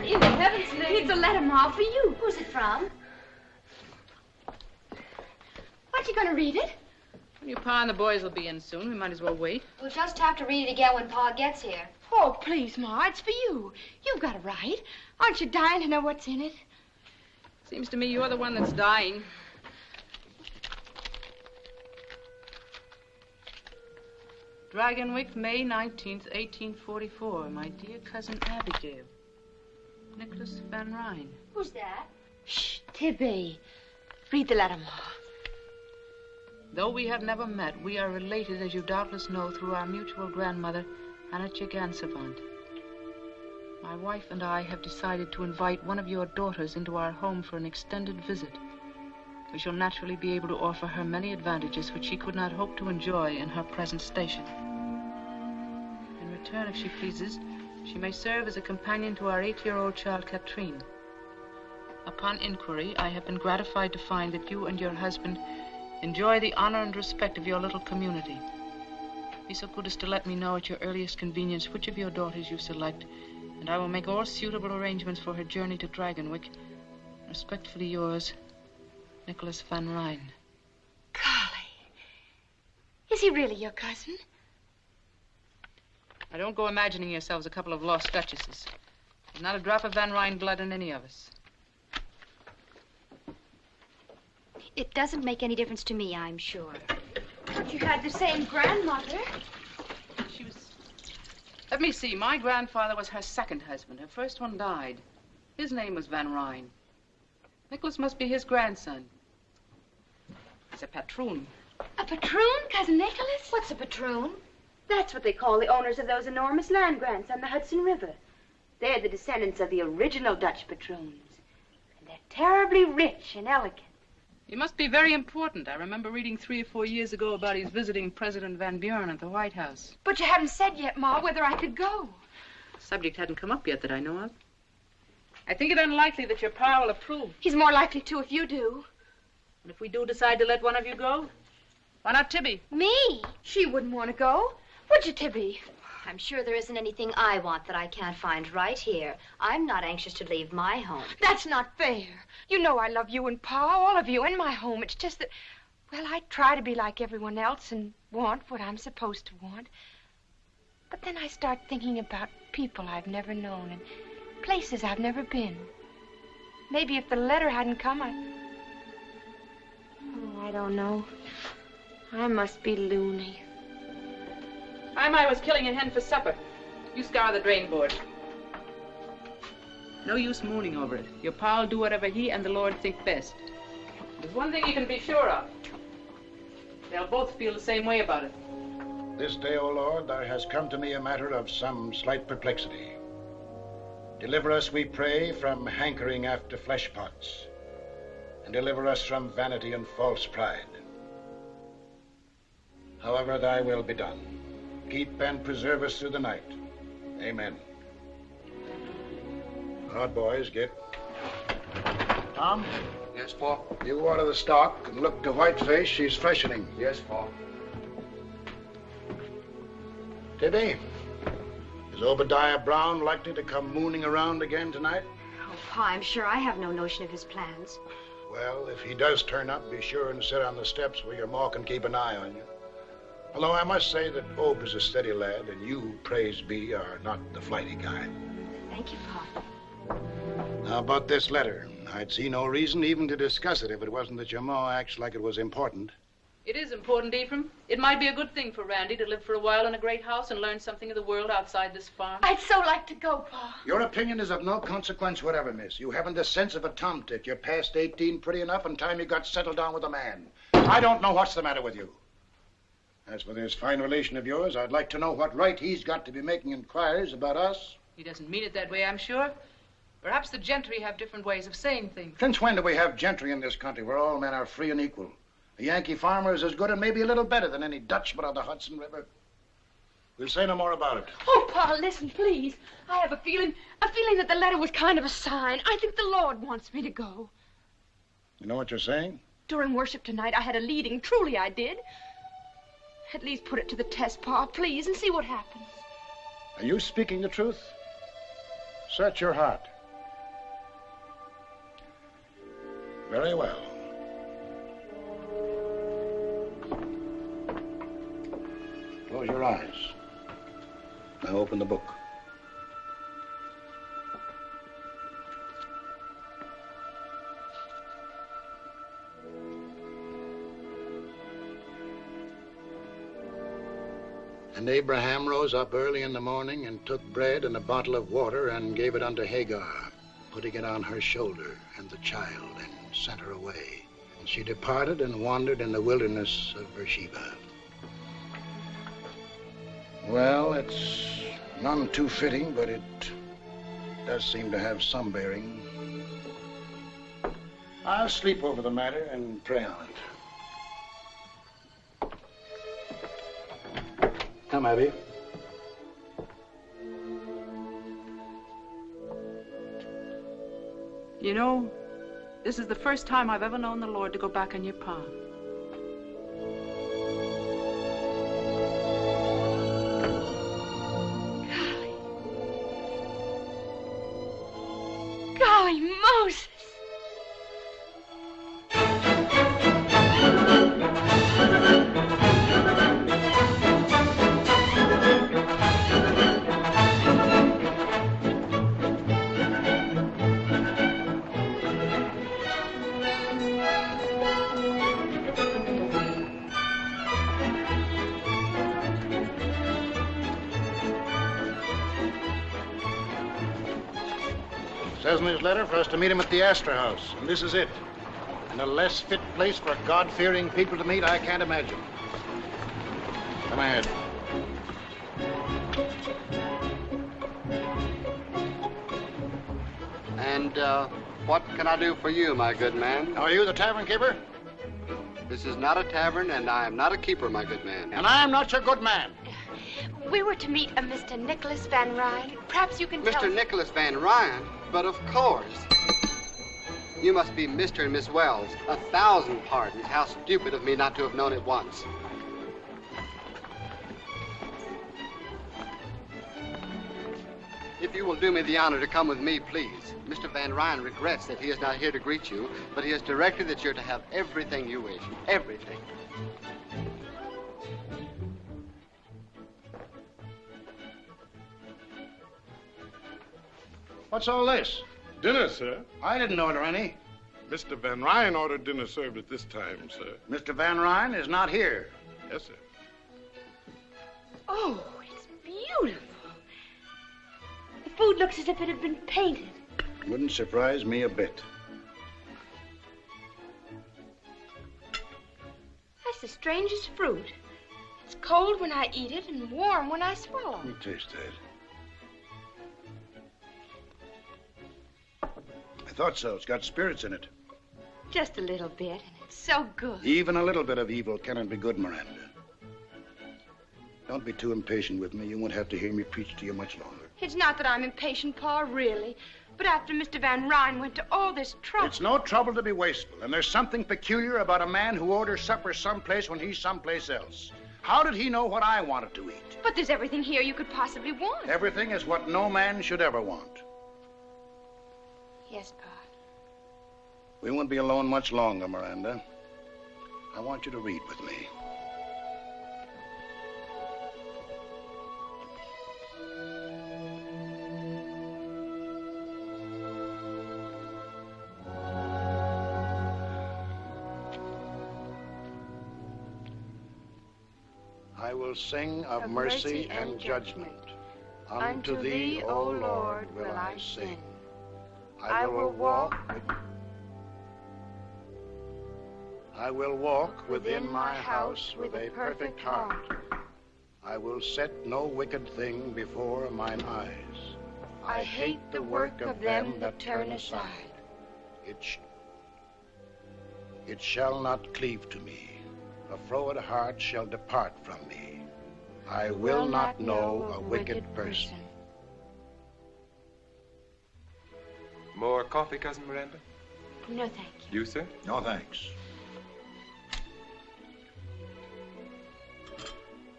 In heaven's name. It's a letter, Ma, for you. Who's it from? Aren't you going to read it? Well, your Pa and the boys will be in soon. We might as well wait. We'll just have to read it again when Pa gets here. Oh, please, Ma, it's for you. You've got it right. Aren't you dying to know what's in it? Seems to me you're the one that's dying. Dragonwyck, May 19th, 1844. My dear cousin Abigail. Nicholas Van Ryn. Who's that? Shh, Tibby. Read the letter, Ma. Though we have never met, we are related, as you doubtless know, through our mutual grandmother, Anna Chigansavant. My wife and I have decided to invite one of your daughters into our home for an extended visit. We shall naturally be able to offer her many advantages which she could not hope to enjoy in her present station. In return, if she pleases, she may serve as a companion to our 8-year-old child, Katrine. Upon inquiry, I have been gratified to find that you and your husband enjoy the honor and respect of your little community. Be so good as to let me know at your earliest convenience which of your daughters you select, and I will make all suitable arrangements for her journey to Dragonwyck. Respectfully yours, Nicholas Van Ryn. Golly. Is he really your cousin? Now, don't go imagining yourselves a couple of lost duchesses. There's not a drop of Van Ryn blood in any of us. It doesn't make any difference to me, I'm sure. But you had the same grandmother. She was... Let me see. My grandfather was her second husband. Her first one died. His name was Van Ryn. Nicholas must be his grandson. He's a patroon. A patroon, Cousin Nicholas? What's a patroon? That's what they call the owners of those enormous land grants on the Hudson River. They're the descendants of the original Dutch patroons. And they're terribly rich and elegant. He must be very important. I remember reading 3 or 4 years ago about his visiting President Van Buren at the White House. But you haven't said yet, Ma, whether I could go. The subject hadn't come up yet that I know of. I think it unlikely that your pa will approve. He's more likely to if you do. And if we do decide to let one of you go, why not Tibby? Me? She wouldn't want to go. Would you, Tibby? I'm sure there isn't anything I want that I can't find right here. I'm not anxious to leave my home. That's not fair. You know I love you and Pa, all of you, in my home. It's just that, well, I try to be like everyone else and want what I'm supposed to want. But then I start thinking about people I've never known and places I've never been. Maybe if the letter hadn't come, I don't know. I must be loony. I was killing a hen for supper. You scour the drain board. No use mooning over it. Your pa'll do whatever he and the Lord think best. There's one thing you can be sure of. They'll both feel the same way about it. This day, O Lord, there has come to me a matter of some slight perplexity. Deliver us, we pray, from hankering after flesh pots, and deliver us from vanity and false pride. However thy will be done. Keep and preserve us through the night. Amen. Out, boys, get. Tom? Yes, Pa? You water the stock and look to Whiteface. She's freshening. Yes, Pa. Tibby, is Obadiah Brown likely to come mooning around again tonight? Oh, Pa, I'm sure I have no notion of his plans. Well, if he does turn up, be sure and sit on the steps where your ma can keep an eye on you. Although I must say that Ob is a steady lad, and you, praise be, are not the flighty kind. Thank you, Pa. Now, about this letter, I'd see no reason even to discuss it if it wasn't that your ma acts like it was important. It is important, Ephraim. It might be a good thing for Randy to live for a while in a great house and learn something of the world outside this farm. I'd so like to go, Pa. Your opinion is of no consequence whatever, miss. You haven't the sense of a tomtit. You're past 18 pretty enough in time you got settled down with a man. I don't know what's the matter with you. As for this fine relation of yours, I'd like to know what right he's got to be making inquiries about us. He doesn't mean it that way, I'm sure. Perhaps the gentry have different ways of saying things. Since when do we have gentry in this country where all men are free and equal? A Yankee farmer is as good and maybe a little better than any Dutchman on the Hudson River. We'll say no more about it. Oh, Pa, listen, please. I have a feeling that the letter was kind of a sign. I think the Lord wants me to go. You know what you're saying? During worship tonight, I had a leading. Truly, I did. At least put it to the test, Pa, please, and see what happens. Are you speaking the truth? Search your heart. Very well. Close your eyes. Now open the book. And Abraham rose up early in the morning and took bread and a bottle of water and gave it unto Hagar, putting it on her shoulder and the child, and sent her away. And she departed and wandered in the wilderness of Beersheba. Well, it's none too fitting, but it does seem to have some bearing. I'll sleep over the matter and pray on it. Come, Abby. You know, this is the first time I've ever known the Lord to go back on your pa. Golly Moses! Says in his letter for us to meet him at the Astor House, and this is it. And a less fit place for God-fearing people to meet, I can't imagine. Come ahead. And, what can I do for you, my good man? Are you the tavern keeper? This is not a tavern, and I am not a keeper, my good man. And I am not your good man. We were to meet a Mr. Nicholas Van Ryn. Perhaps you can tell Mr. us... Nicholas Van Ryn? But of course. You must be Mr. and Miss Wells. 1,000 pardons. How stupid of me not to have known it once. If you will do me the honor to come with me, please. Mr. Van Ryn regrets that he is not here to greet you, but he has directed that you're to have everything you wish. Everything. What's all this? Dinner, sir. I didn't order any. Mr. Van Ryn ordered dinner served at this time, sir. Mr. Van Ryn is not here. Yes, sir. Oh, it's beautiful. The food looks as if it had been painted. Wouldn't surprise me a bit. That's the strangest fruit. It's cold when I eat it and warm when I swallow. Let me taste that. I thought so. It's got spirits in it. Just a little bit, and it's so good. Even a little bit of evil cannot be good, Miranda. Don't be too impatient with me. You won't have to hear me preach to you much longer. It's not that I'm impatient, Pa, really. But after Mr. Van Ryn went to all this trouble... It's no trouble to be wasteful, and there's something peculiar about a man who orders supper someplace when he's someplace else. How did he know what I wanted to eat? But there's everything here you could possibly want. Everything is what no man should ever want. Yes, Pa. We won't be alone much longer, Miranda. I want you to read with me. I will sing of mercy and judgment. Unto thee, O Lord, will I sing. I will walk within my house with a perfect heart. I will set no wicked thing before mine eyes. I hate the work of them that turn aside. It shall not cleave to me. A froward heart shall depart from me. I will not know a wicked person. More coffee, Cousin Miranda? No, thank you. You, sir? No, thanks.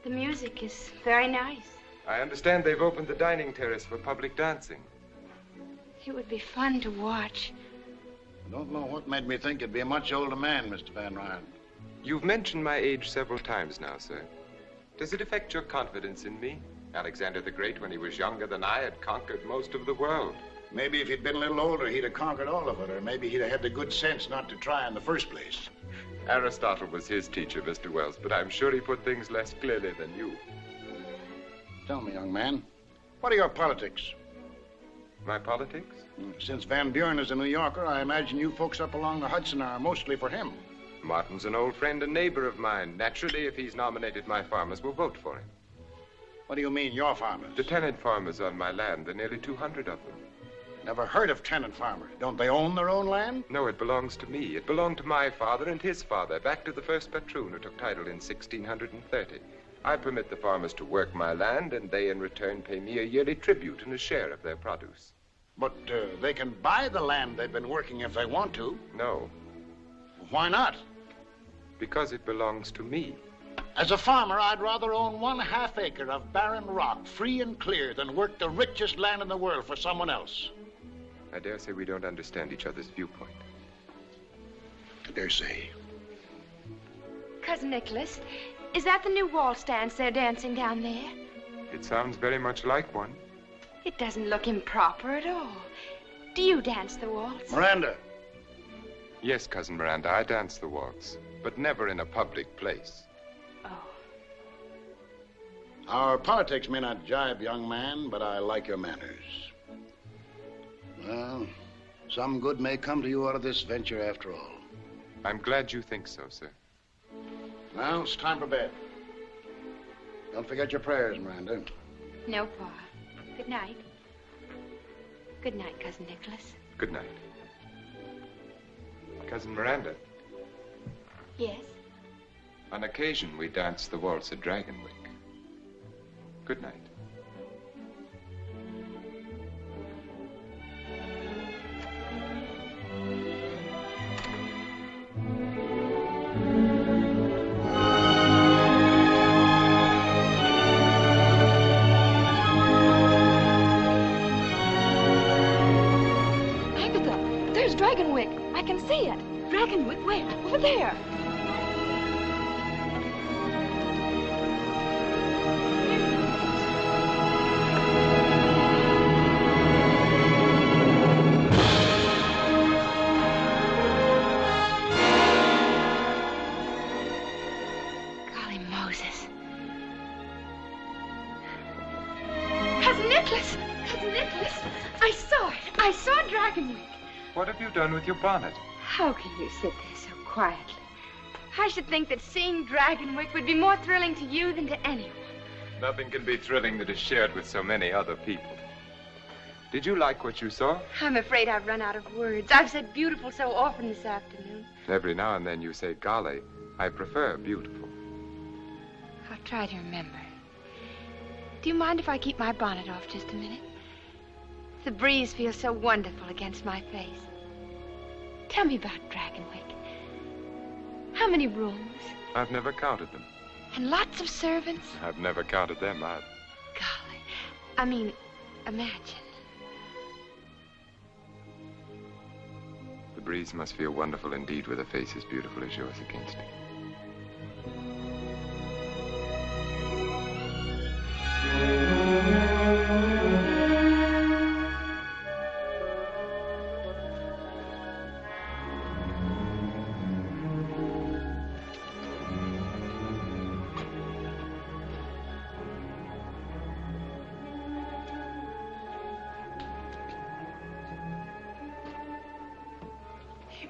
The music is very nice. I understand they've opened the dining terrace for public dancing. It would be fun to watch. I don't know what made me think you'd be a much older man, Mr. Van Ryn. You've mentioned my age several times now, sir. Does it affect your confidence in me? Alexander the Great, when he was younger than I, had conquered most of the world. Maybe if he'd been a little older, he'd have conquered all of it, or maybe he'd have had the good sense not to try in the first place. Aristotle was his teacher, Mr. Wells, but I'm sure he put things less clearly than you. Tell me, young man, what are your politics? My politics? Since Van Buren is a New Yorker, I imagine you folks up along the Hudson are mostly for him. Martin's an old friend and neighbor of mine. Naturally, if he's nominated, my farmers will vote for him. What do you mean, your farmers? The tenant farmers on my land. There are nearly 200 of them. Never heard of tenant farmers. Don't they own their own land? No, it belongs to me. It belonged to my father and his father, back to the first patroon who took title in 1630. I permit the farmers to work my land, and they in return pay me a yearly tribute and a share of their produce. But they can buy the land they've been working if they want to. No. Why not? Because it belongs to me. As a farmer, I'd rather own 1/2 acre of barren rock, free and clear, than work the richest land in the world for someone else. I dare say we don't understand each other's viewpoint. I dare say. Cousin Nicholas, is that the new waltz dance they're dancing down there? It sounds very much like one. It doesn't look improper at all. Do you dance the waltz? Miranda. Yes, Cousin Miranda, I dance the waltz, but never in a public place. Oh. Our politics may not jibe, young man, but I like your manners. Well, some good may come to you out of this venture after all. I'm glad you think so, sir. Well, it's time for bed. Don't forget your prayers, Miranda. No, Pa. Good night. Good night, Cousin Nicholas. Good night. Cousin Miranda, Yes? on occasion we dance the waltz at Dragonwyck. Good night. Agatha, there's Dragonwyck. I can see it. Dragonwyck, where? Over there. Golly Moses. Cousin Nicholas! Cousin Nicholas! I saw it. I saw Dragonwyck. What have you done with your bonnet? How can you sit there so quietly? I should think that seeing Dragonwyck would be more thrilling to you than to anyone. Nothing can be thrilling that is shared with so many other people. Did you like what you saw? I'm afraid I've run out of words. I've said beautiful so often this afternoon. Every now and then you say golly. I prefer beautiful. I'll try to remember. Do you mind if I keep my bonnet off just a minute? The breeze feels so wonderful against my face. Tell me about Dragonwyck. How many rooms? I've never counted them. And lots of servants? I've never counted them either. Golly. I mean, imagine. The breeze must feel wonderful indeed with a face as beautiful as yours against it.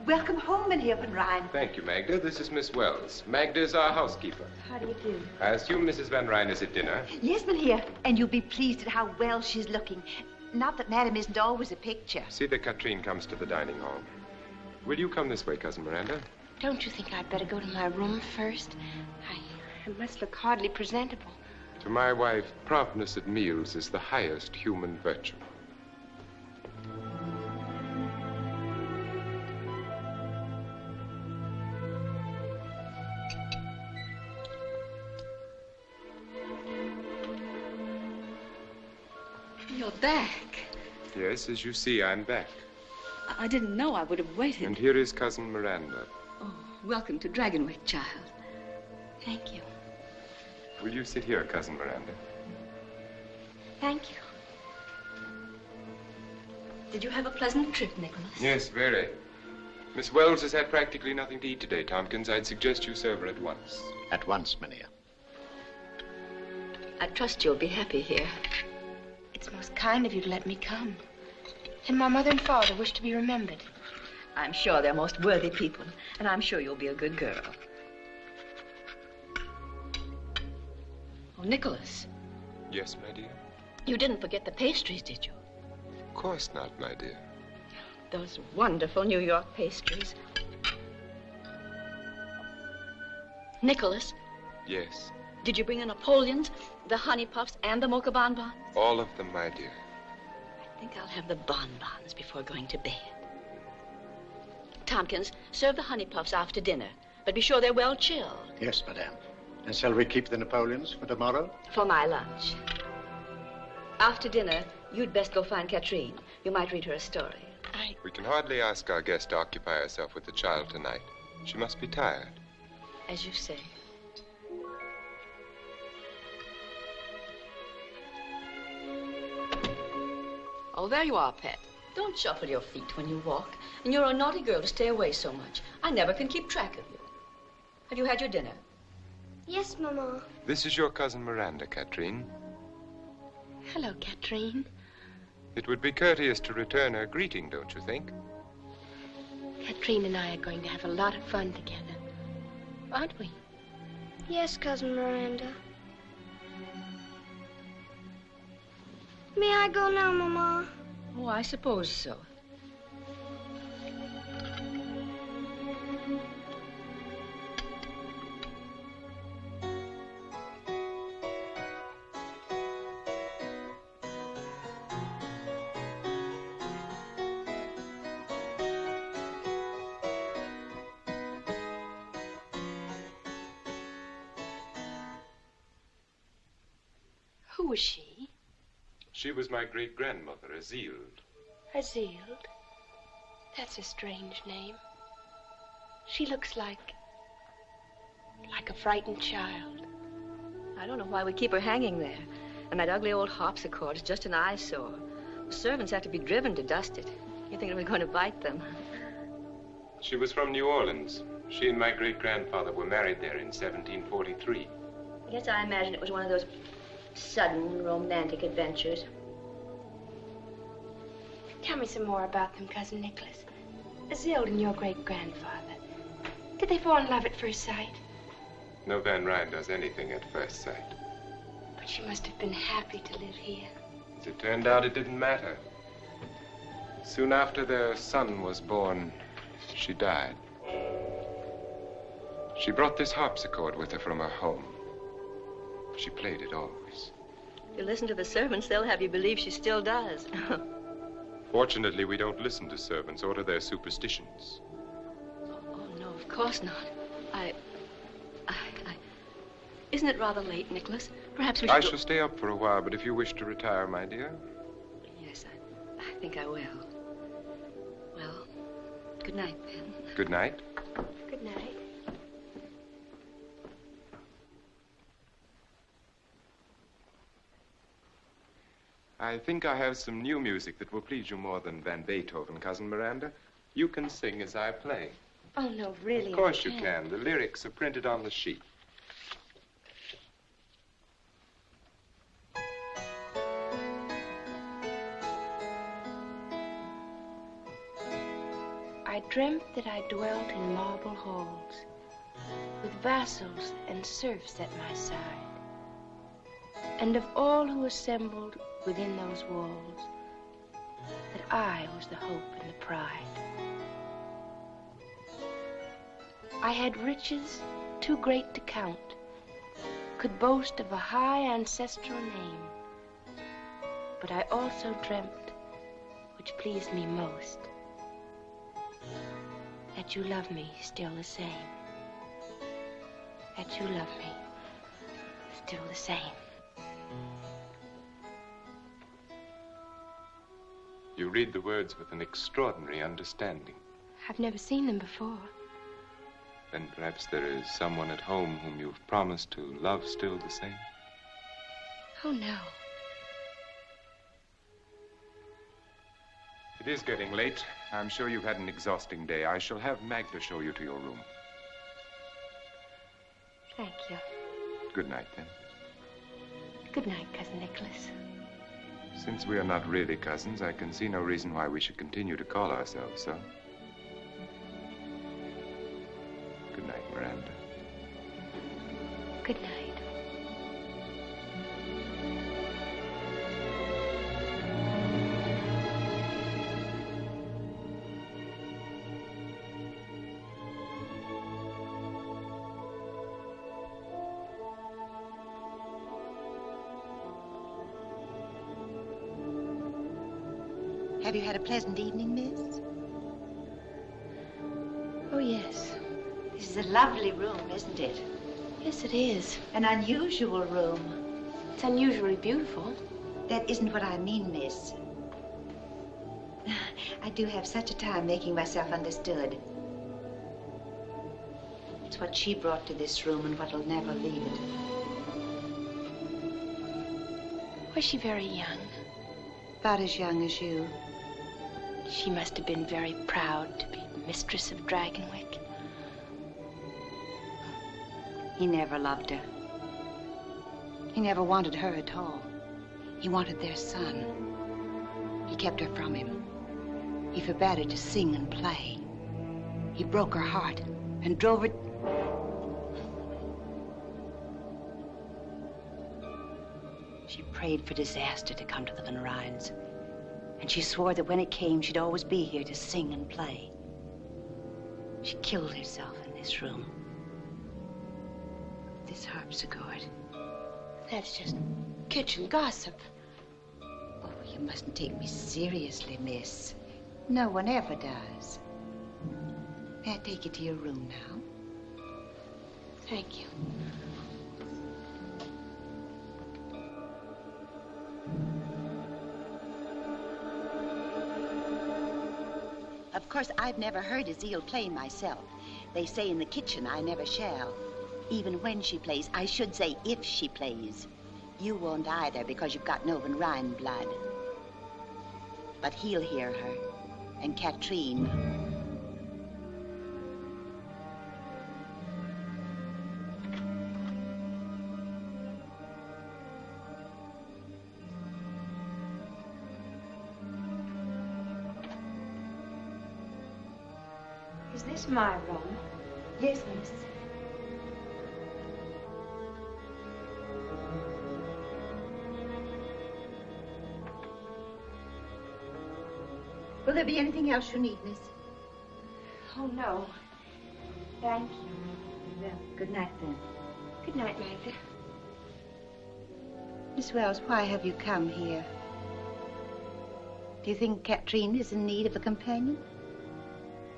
Welcome home, Mynheer Van Ryn. Thank you, Magda. This is Miss Wells. Magda is our housekeeper. How do you do? I assume Mrs. Van Ryn is at dinner. Yes, Mynheer, and you'll be pleased at how well she's looking. Not that Madam isn't always a picture. See that Katrine comes to the dining hall. Will you come this way, Cousin Miranda? Don't you think I'd better go to my room first? I must look hardly presentable. To my wife, promptness at meals is the highest human virtue. You're back. Yes, as you see, I'm back. I didn't know I would have waited. And here is Cousin Miranda. Oh, welcome to Dragonwyck, child. Thank you. Will you sit here, Cousin Miranda? Thank you. Did you have a pleasant trip, Nicholas? Yes, very. Miss Wells has had practically nothing to eat today, Tompkins. I'd suggest you serve her at once. At once, Minia. I trust you'll be happy here. It's most kind of you to let me come. And my mother and father wish to be remembered. I'm sure they're most worthy people, and I'm sure you'll be a good girl. Oh, Nicholas. Yes, my dear? You didn't forget the pastries, did you? Of course not, my dear. Those wonderful New York pastries. Nicholas, Yes. did you bring the Napoleons, the honey puffs, and the mocha bonbons? All of them, my dear. I think I'll have the bonbons before going to bed. Tompkins, serve the honey puffs after dinner, but be sure they're well chilled. Yes, madame. And shall we keep the Napoleons for tomorrow? For my lunch. After dinner, you'd best go find Katrine. You might read her a story. We can hardly ask our guest to occupy herself with the child tonight. She must be tired. As you say. Oh, there you are, Pet. Don't shuffle your feet when you walk. And you're a naughty girl to stay away so much. I never can keep track of you. Have you had your dinner? Yes, Mama. This is your cousin Miranda, Katrine. Hello, Katrine. It would be courteous to return her greeting, don't you think? Katrine and I are going to have a lot of fun together. Aren't we? Yes, Cousin Miranda. May I go now, Mama? Oh, I suppose so. Who was she? She was my great-grandmother, Azild. Azild? That's a strange name. She looks like a frightened child. I don't know why we keep her hanging there. And that ugly old harpsichord is just an eyesore. The servants have to be driven to dust it. You think we're going to bite them? She was from New Orleans. She and my great-grandfather were married there in 1743. I guess I imagine it was one of those sudden romantic adventures. Tell me some more about them, Cousin Nicholas. Azild and your great-grandfather. Did they fall in love at first sight? No Van Ryn does anything at first sight. But she must have been happy to live here. As it turned out, it didn't matter. Soon after their son was born, she died. She brought this harpsichord with her from her home. She played it always. If you listen to the servants, they'll have you believe she still does. Fortunately, we don't listen to servants or to their superstitions. Oh, no, of course not. Isn't it rather late, Nicholas? Perhaps we should I shall stay up for a while, but if you wish to retire, my dear. Yes, I think I will. Well, good night, then. Good night. Good night. I think I have some new music that will please you more than Van Beethoven, Cousin Miranda. You can sing as I play. Oh, no, really. Of course you can. The lyrics are printed on the sheet. I dreamt that I dwelt in marble halls, with vassals and serfs at my side, and of all who assembled within those walls, that I was the hope and the pride. I had riches too great to count, could boast of a high ancestral name, but I also dreamt, which pleased me most, that you love me still the same. That you love me still the same. You read the words with an extraordinary understanding. I've never seen them before. Then perhaps there is someone at home whom you've promised to love still the same? Oh, no. It is getting late. I'm sure you've had an exhausting day. I shall have Magda show you to your room. Thank you. Good night, then. Good night, Cousin Nicholas. Since we are not really cousins, I can see no reason why we should continue to call ourselves so. Good night, Miranda. Good night. Have you had a pleasant evening, miss? Oh, yes. This is a lovely room, isn't it? Yes, it is. An unusual room. It's unusually beautiful. That isn't what I mean, miss. I do have such a time making myself understood. It's what she brought to this room and what'll never leave it. Was she very young? About as young as you. She must have been very proud to be mistress of Dragonwyck. He never loved her. He never wanted her at all. He wanted their son. He kept her from him. He forbade her to sing and play. He broke her heart and drove her... She prayed for disaster to come to the Van Ryns. And she swore that when it came, she'd always be here to sing and play. She killed herself in this room. This harpsichord. That's just kitchen gossip. Oh, you mustn't take me seriously, miss. No one ever does. May I take you to your room now? Thank you. Of course, I've never heard Azile play myself. They say in the kitchen I never shall. Even when she plays, I should say if she plays. You won't either because you've got no Van Ryn blood. But he'll hear her, and Katrine. Is this my room? Yes, miss. Will there be anything else you need, miss? Oh, no. Thank you. Well, good night, then. Good night, Magda. Miss Wells, why have you come here? Do you think Katrine is in need of a companion?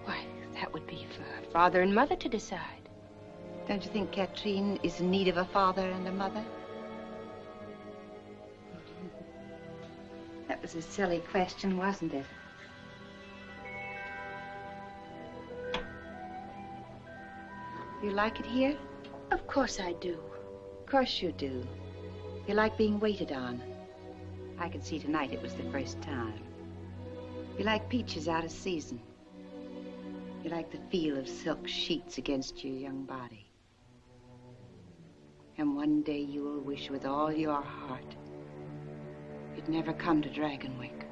Why, that would be for her father and mother to decide. Don't you think Katrine is in need of a father and a mother? That was a silly question, wasn't it? You like it here? Of course I do. Of course you do. You like being waited on. I could see tonight it was the first time. You like peaches out of season. You like the feel of silk sheets against your young body. And one day you will wish with all your heart you'd never come to Dragonwyck.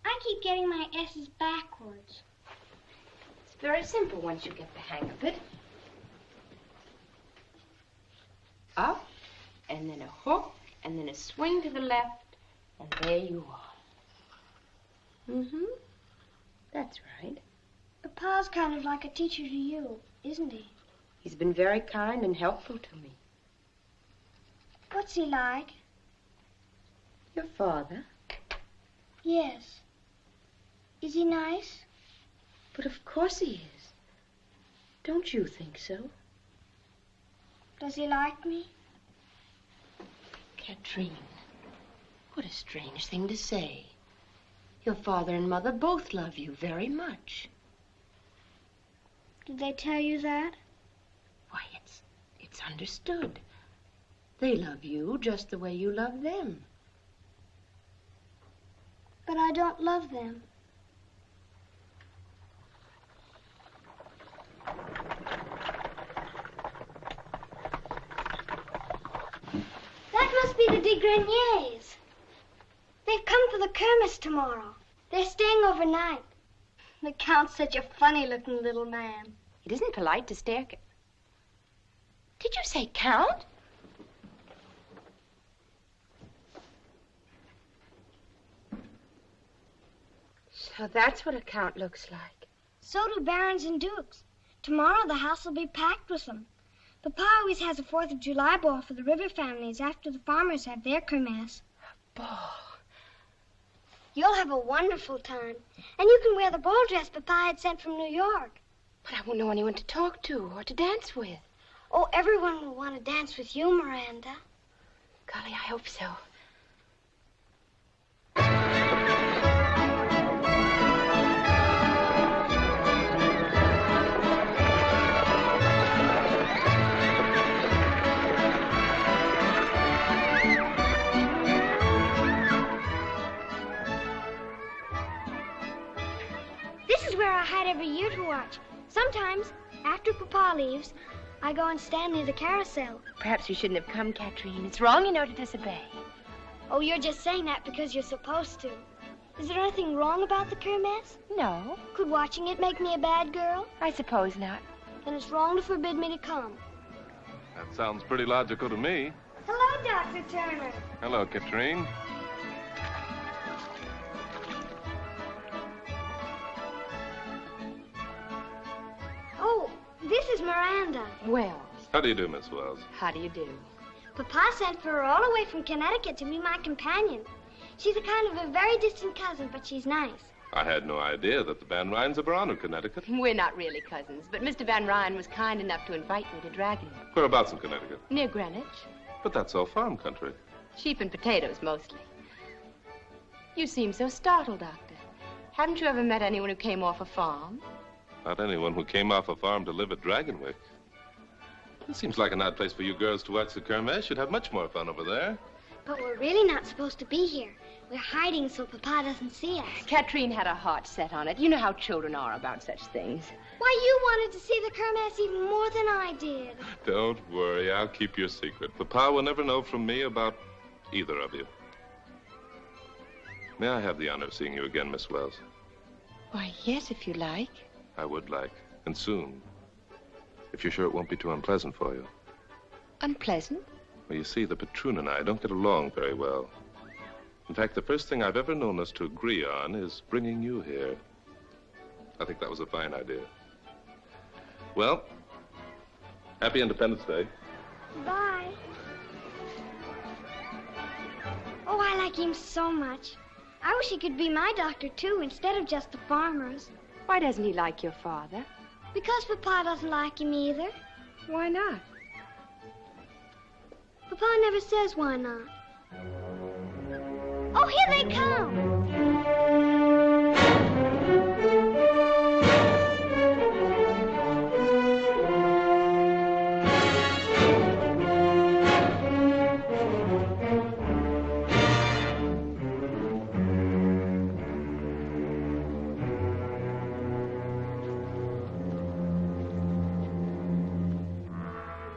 I keep getting my S's backwards. It's very simple once you get the hang of it. Up, and then a hook, and then a swing to the left, and there you are. Mm-hmm. That's right. But Pa's kind of like a teacher to you, isn't he? He's been very kind and helpful to me. What's he like? Your father? Yes. Is he nice? But of course he is. Don't you think so? Does he like me? Katrine, what a strange thing to say. Your father and mother both love you very much. Did they tell you that? Why, it's understood. They love you just the way you love them. But I don't love them. That must be the de Greniers. They've come for the Kermesse tomorrow. They're staying overnight. The Count's such a funny-looking little man. It isn't polite to stare. Did you say Count? So that's what a count looks like. So do barons and dukes. Tomorrow the house will be packed with them. Papa always has a 4th of July ball for the river families after the farmers have their Kermesse. Ball. You'll have a wonderful time. And you can wear the ball dress Papa had sent from New York. But I won't know anyone to talk to or to dance with. Oh, everyone will want to dance with you, Miranda. Golly, I hope so. This is where I hide every year to watch. Sometimes, after Papa leaves, I go and stand near the carousel. Perhaps you shouldn't have come, Katrine. It's wrong, you know, to disobey. Oh, you're just saying that because you're supposed to. Is there anything wrong about the Kermesse? No. Could watching it make me a bad girl? I suppose not. Then it's wrong to forbid me to come. That sounds pretty logical to me. Hello, Dr. Turner. Hello, Katrine. Oh, this is Miranda. Wells. How do you do, Miss Wells? How do you do? Papa sent for her all the way from Connecticut to be my companion. She's a kind of a very distant cousin, but she's nice. I had no idea that the Van Ryns ever honored Connecticut. We're not really cousins, but Mr. Van Ryn was kind enough to invite me to Dragonwyck. Whereabouts in Connecticut? Near Greenwich. But that's all farm country. Sheep and potatoes, mostly. You seem so startled, Doctor. Haven't you ever met anyone who came off a farm? Not anyone who came off a farm to live at Dragonwyck. It seems like an odd place for you girls to watch the Kermesse. You'd have much more fun over there. But we're really not supposed to be here. We're hiding so Papa doesn't see us. Katrine had her heart set on it. You know how children are about such things. Why, you wanted to see the Kermesse even more than I did. Don't worry, I'll keep your secret. Papa will never know from me about either of you. May I have the honor of seeing you again, Miss Wells? Why, yes, if you like. I would like, and soon. If you're sure it won't be too unpleasant for you. Unpleasant? Well, you see, the patroon and I don't get along very well. In fact, the first thing I've ever known us to agree on is bringing you here. I think that was a fine idea. Well, happy Independence Day. Bye. Oh, I like him so much. I wish he could be my doctor, too, instead of just the farmer's. Why doesn't he like your father? Because Papa doesn't like him either. Why not? Papa never says why not. Oh, here they come!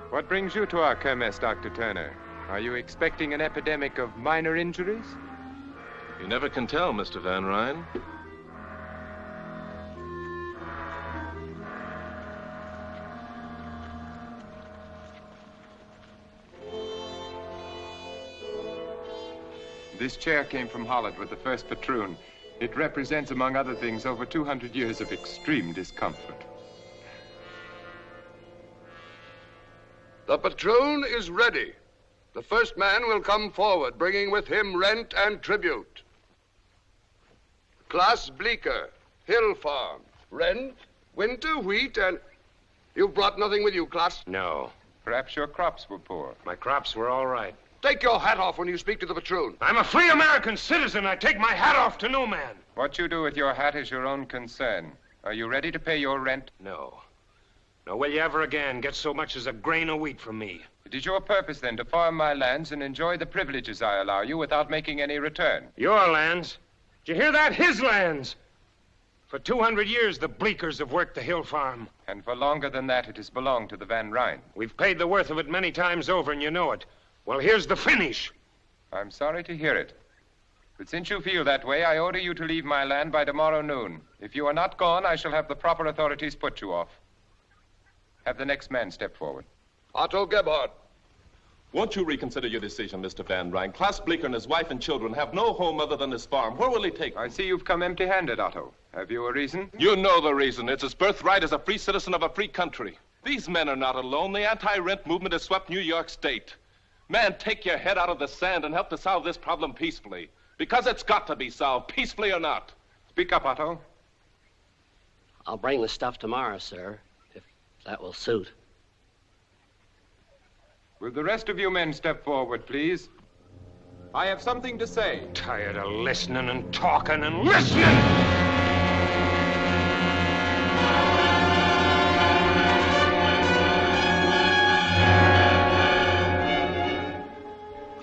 What brings you to our Kermesse, Dr. Turner? Are you expecting an epidemic of minor injuries? You never can tell, Mr. Van Ryn. This chair came from Holland with the first patroon. It represents, among other things, over 200 years of extreme discomfort. The patroon is ready. The first man will come forward, bringing with him rent and tribute. Klaas Bleeker, Hill Farm. Rent, winter wheat, and... You've brought nothing with you, Klaas? No. Perhaps your crops were poor. My crops were all right. Take your hat off when you speak to the patroon. I'm a free American citizen. I take my hat off to no man. What you do with your hat is your own concern. Are you ready to pay your rent? No. Nor will you ever again get so much as a grain of wheat from me. It is your purpose, then, to farm my lands and enjoy the privileges I allow you without making any return. Your lands? Did you hear that? His lands! For 200 years, the Bleekers have worked the hill farm. And for longer than that, it has belonged to the Van Ryn. We've paid the worth of it many times over, and you know it. Well, here's the finish. I'm sorry to hear it. But since you feel that way, I order you to leave my land by tomorrow noon. If you are not gone, I shall have the proper authorities put you off. Have the next man step forward. Otto Gebhardt. Won't you reconsider your decision, Mr. Van Ryn? Klaas Bleeker and his wife and children have no home other than his farm. Where will he take them? I see you've come empty-handed, Otto. Have you a reason? You know the reason. It's his birthright as a free citizen of a free country. These men are not alone. The anti-rent movement has swept New York State. Man, take your head out of the sand and help to solve this problem peacefully. Because it's got to be solved, peacefully or not. Speak up, Otto. I'll bring the stuff tomorrow, sir, if that will suit. Will the rest of you men step forward, please? I have something to say. Tired of listening and talking and listening!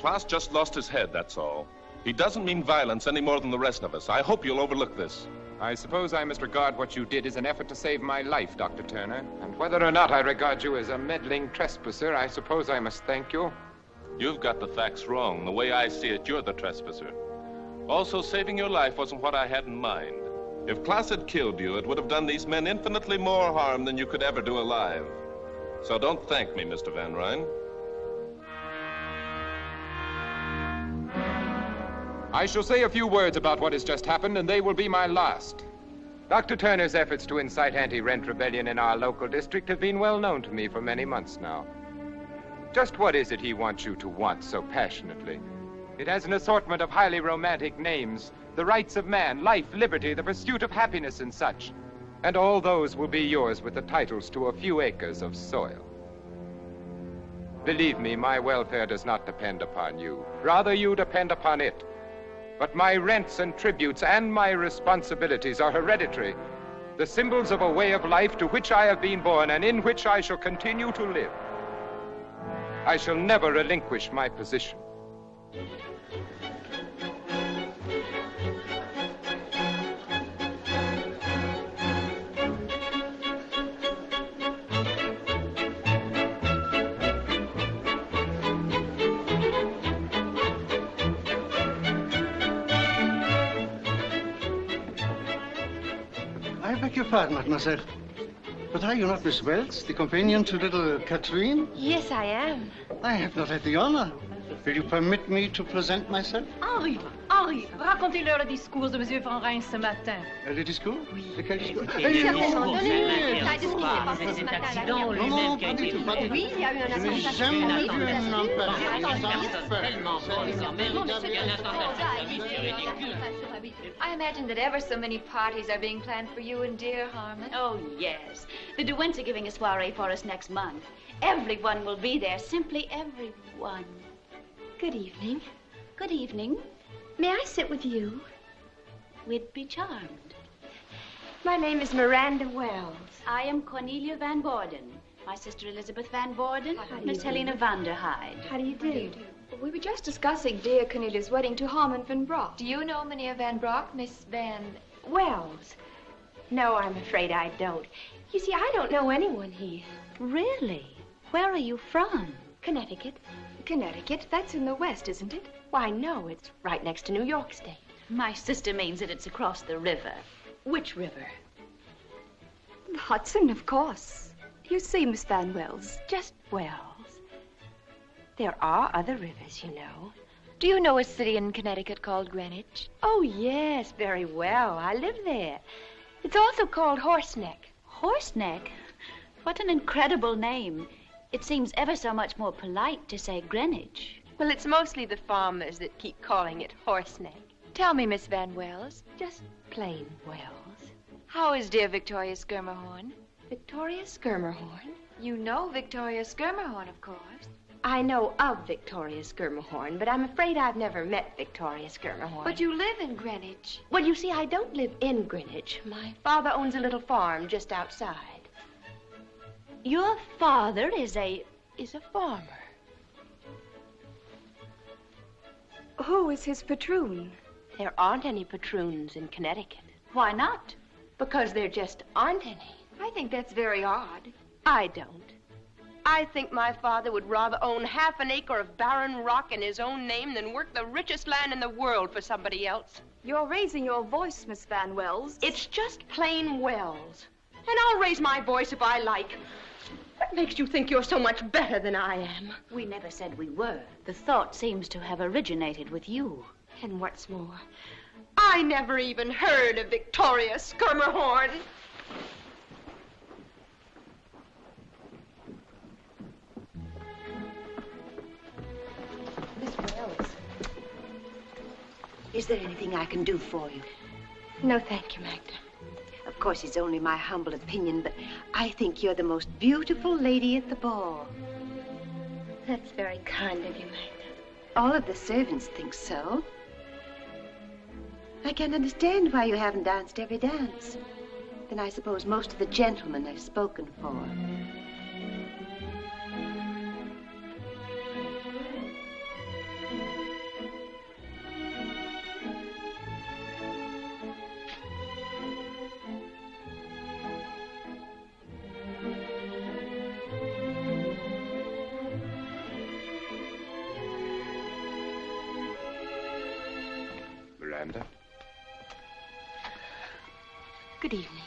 Klaas just lost his head, that's all. He doesn't mean violence any more than the rest of us. I hope you'll overlook this. I suppose I must regard what you did as an effort to save my life, Dr. Turner. And whether or not I regard you as a meddling trespasser, I suppose I must thank you. You've got the facts wrong. The way I see it, you're the trespasser. Also, saving your life wasn't what I had in mind. If Klaas had killed you, it would have done these men infinitely more harm than you could ever do alive. So don't thank me, Mr. Van Ryn. I shall say a few words about what has just happened, and they will be my last. Dr. Turner's efforts to incite anti-rent rebellion in our local district have been well known to me for many months now. Just what is it he wants you to want so passionately? It has an assortment of highly romantic names, the rights of man, life, liberty, the pursuit of happiness, and such. And all those will be yours with the titles to a few acres of soil. Believe me, my welfare does not depend upon you. Rather, you depend upon it. But my rents and tributes and my responsibilities are hereditary, the symbols of a way of life to which I have been born and in which I shall continue to live. I shall never relinquish my position. I beg your pardon, mademoiselle. But are you not Miss Wells, the companion to little Catherine? Yes, I am. I have not had the honor. Will you permit me to present myself? Henri, racontez-leur le discours de M. Van Ryn ce matin. Le discours? Oui. Lequel discours? Certainement, donnez-lui Non, pas du tout, pas du tout. Oui, il y a eu un Je n'ai jamais vu un homme I imagine that ever so many parties are being planned for you and dear Harmon. Oh, yes. The Derwents are giving a soiree for us next month. Everyone will be there, simply everyone. Good evening. Good evening. May I sit with you? We'd be charmed. My name is Miranda Wells. I am Cornelia Van Borden. My sister Elizabeth Van Borden, Miss Helena Vanderhyde. How do you do? We were just discussing dear Cornelia's wedding to Harmon Van Brock. Do you know Mynheer Van Brock, Miss Van... Wells? No, I'm afraid I don't. You see, I don't know anyone here. Really? Where are you from? Connecticut. Connecticut? That's in the west, isn't it? Why, no, it's right next to New York State. My sister means that it's across the river. Which river? The Hudson, of course. You see, Miss Van Wells. Just Wells. There are other rivers, you know. Do you know a city in Connecticut called Greenwich? Oh, yes, very well. I live there. It's also called Horseneck. Horseneck? What an incredible name. It seems ever so much more polite to say Greenwich. Well, it's mostly the farmers that keep calling it Horseneck. Tell me, Miss Van Wells, just plain Wells, how is dear Victoria Schermerhorn? Victoria Schermerhorn? You know Victoria Schermerhorn, of course. I know of Victoria Schermerhorn, but I'm afraid I've never met Victoria Schermerhorn. But you live in Greenwich. Well, you see, I don't live in Greenwich. My father owns a little farm just outside. Your father is a farmer. Who is his patroon? There aren't any patroons in Connecticut. Why not? Because there just aren't any. I think that's very odd. I don't. I think my father would rather own half an acre of barren rock in his own name than work the richest land in the world for somebody else. You're raising your voice, Miss Van Wells. It's just plain Wells. And I'll raise my voice if I like. What makes you think you're so much better than I am? We never said we were. The thought seems to have originated with you. And what's more, I never even heard of Victoria Schermerhorn. Miss Wells, is there anything I can do for you? No, thank you, Magda. Of course, it's only my humble opinion, but I think you're the most beautiful lady at the ball. That's very kind of you, Magda. All of the servants think so. I can't understand why you haven't danced every dance. Then I suppose most of the gentlemen are spoken for. Miranda, Good evening.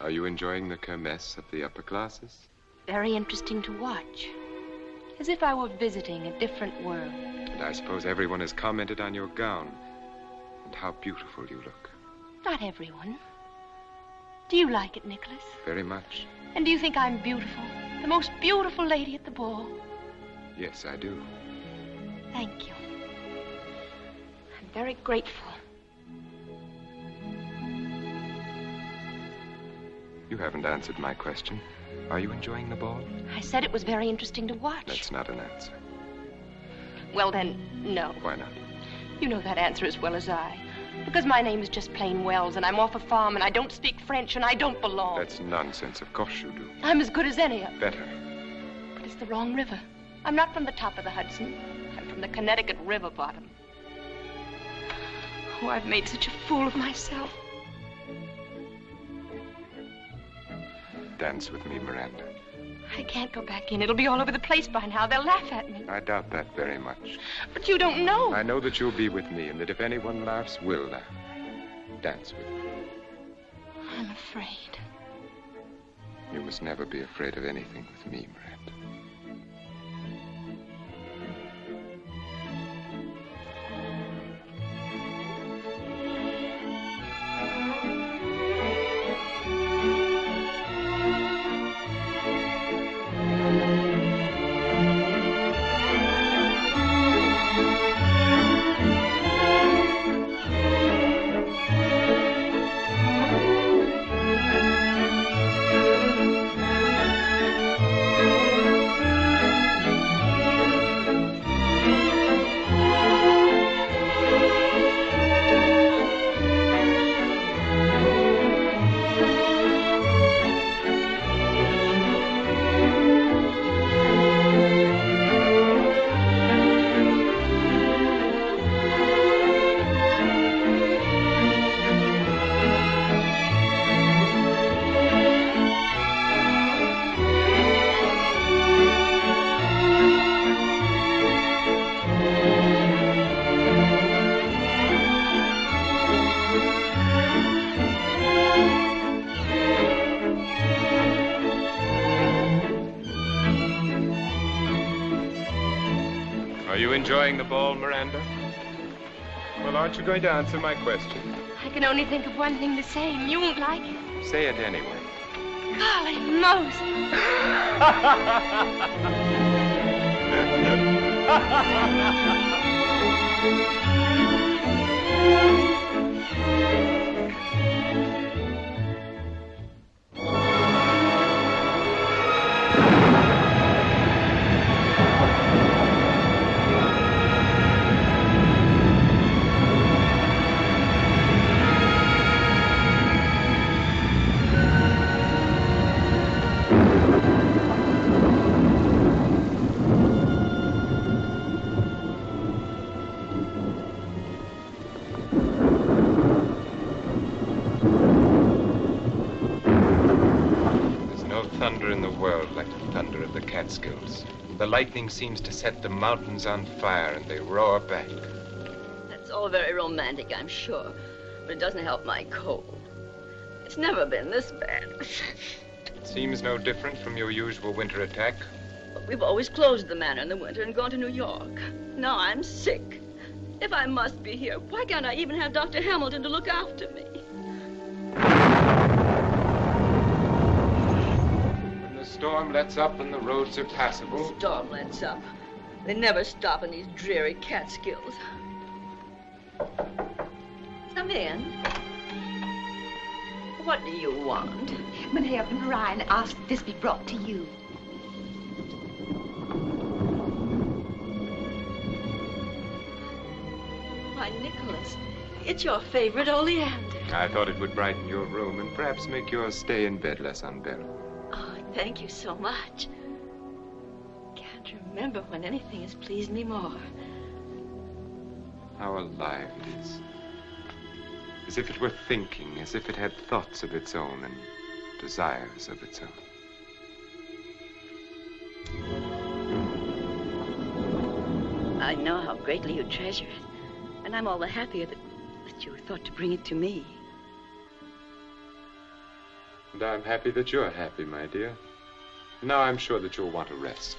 are you enjoying the kermesse of the upper classes? Very interesting to watch. As if I were visiting a different world. And I suppose everyone has commented on your gown and how beautiful you look. Not everyone. Do you like it, Nicholas? Very much. And do you think I'm beautiful? The most beautiful lady at the ball? Yes, I do. Thank you. I'm very grateful. You haven't answered my question. Are you enjoying the ball? I said it was very interesting to watch. That's not an answer. Well, then, no. Why not? You know that answer as well as I. Because my name is just plain Wells, and I'm off a farm, and I don't speak French, and I don't belong. That's nonsense. Of course you do. I'm as good as any of them. Better. But it's the wrong river. I'm not from the top of the Hudson. I'm from the Connecticut river bottom. Oh, I've made such a fool of myself. Dance with me, Miranda. I can't go back in. It'll be all over the place by now. They'll laugh at me. I doubt that very much. But you don't know. I know that you'll be with me, and that if anyone laughs, we'll laugh. Dance with me. I'm afraid. You must never be afraid of anything with me, Miranda. Are you enjoying the ball, Miranda? Well, aren't you going to answer my question? I can only think of one thing to say, and you won't like it. Say it anyway. Golly Moses. Catskills. The lightning seems to set the mountains on fire and they roar back. That's all very romantic, I'm sure, but it doesn't help my cold. It's never been this bad. It seems no different from your usual winter attack. But we've always closed the manor in the winter and gone to New York. Now I'm sick. If I must be here, why can't I even have Dr. Hamilton to look after me? The storm lets up and the roads are passable. The storm lets up. They never stop in these dreary Catskills. Come in. What do you want? Mynheer Van Ryn asked this be brought to you. Why, Nicholas, it's your favorite oleander. I thought it would brighten your room and perhaps make your stay in bed less unbearable. Thank you so much. Can't remember when anything has pleased me more. How alive it is. As if it were thinking, as if it had thoughts of its own and desires of its own. I know how greatly you treasure it, and I'm all the happier that you thought to bring it to me. And I'm happy that you're happy, my dear. Now I'm sure that you'll want to rest.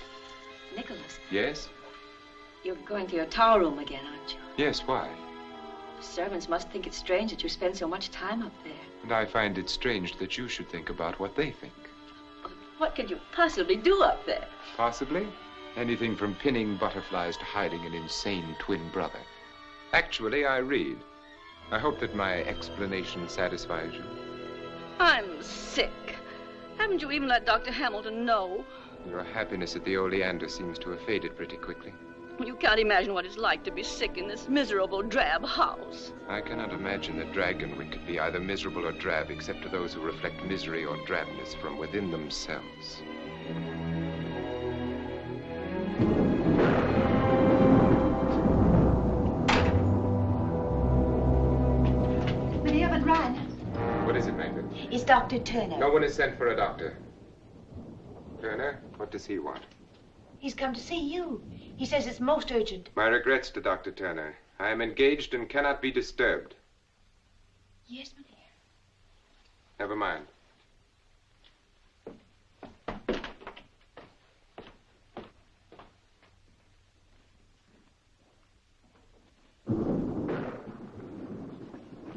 Nicholas. Yes? You're going to your tower room again, aren't you? Yes, why? The servants must think it's strange that you spend so much time up there. And I find it strange that you should think about what they think. What could you possibly do up there? Possibly. Anything from pinning butterflies to hiding an insane twin brother. Actually, I read. I hope that my explanation satisfies you. I'm sick. Haven't you even let Dr. Hamilton know? Your happiness at the Oleander seems to have faded pretty quickly. You can't imagine what it's like to be sick in this miserable, drab house. I cannot imagine that Dragonwyck could be either miserable or drab, except to those who reflect misery or drabness from within themselves. Mynheer Van Ryn. What is it, Magda? Is Dr. Turner? No one is sent for a doctor. Turner, what does he want? He's come to see you. He says it's most urgent. My regrets to Dr. Turner. I am engaged and cannot be disturbed. Yes, Mynheer. Never mind.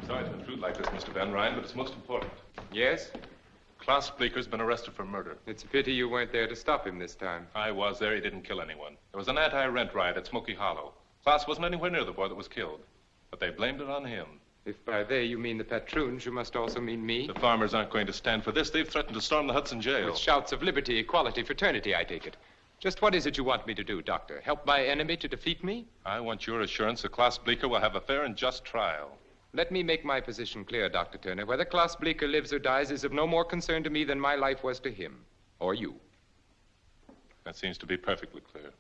Sorry to intrude like this, Mr. Van Ryn, but it's most important. Yes? Klaus Bleeker's been arrested for murder. It's a pity you weren't there to stop him this time. I was there. He didn't kill anyone. There was an anti-rent riot at Smoky Hollow. Klaus wasn't anywhere near the boy that was killed, but they blamed it on him. If by they you mean the patroons, you must also mean me. The farmers aren't going to stand for this. They've threatened to storm the Hudson jail. With shouts of liberty, equality, fraternity, I take it. Just what is it you want me to do, Doctor? Help my enemy to defeat me? I want your assurance that Klaus Bleeker will have a fair and just trial. Let me make my position clear, Dr. Turner. Whether Klaus Bleeker lives or dies is of no more concern to me than my life was to him. Or you. That seems to be perfectly clear.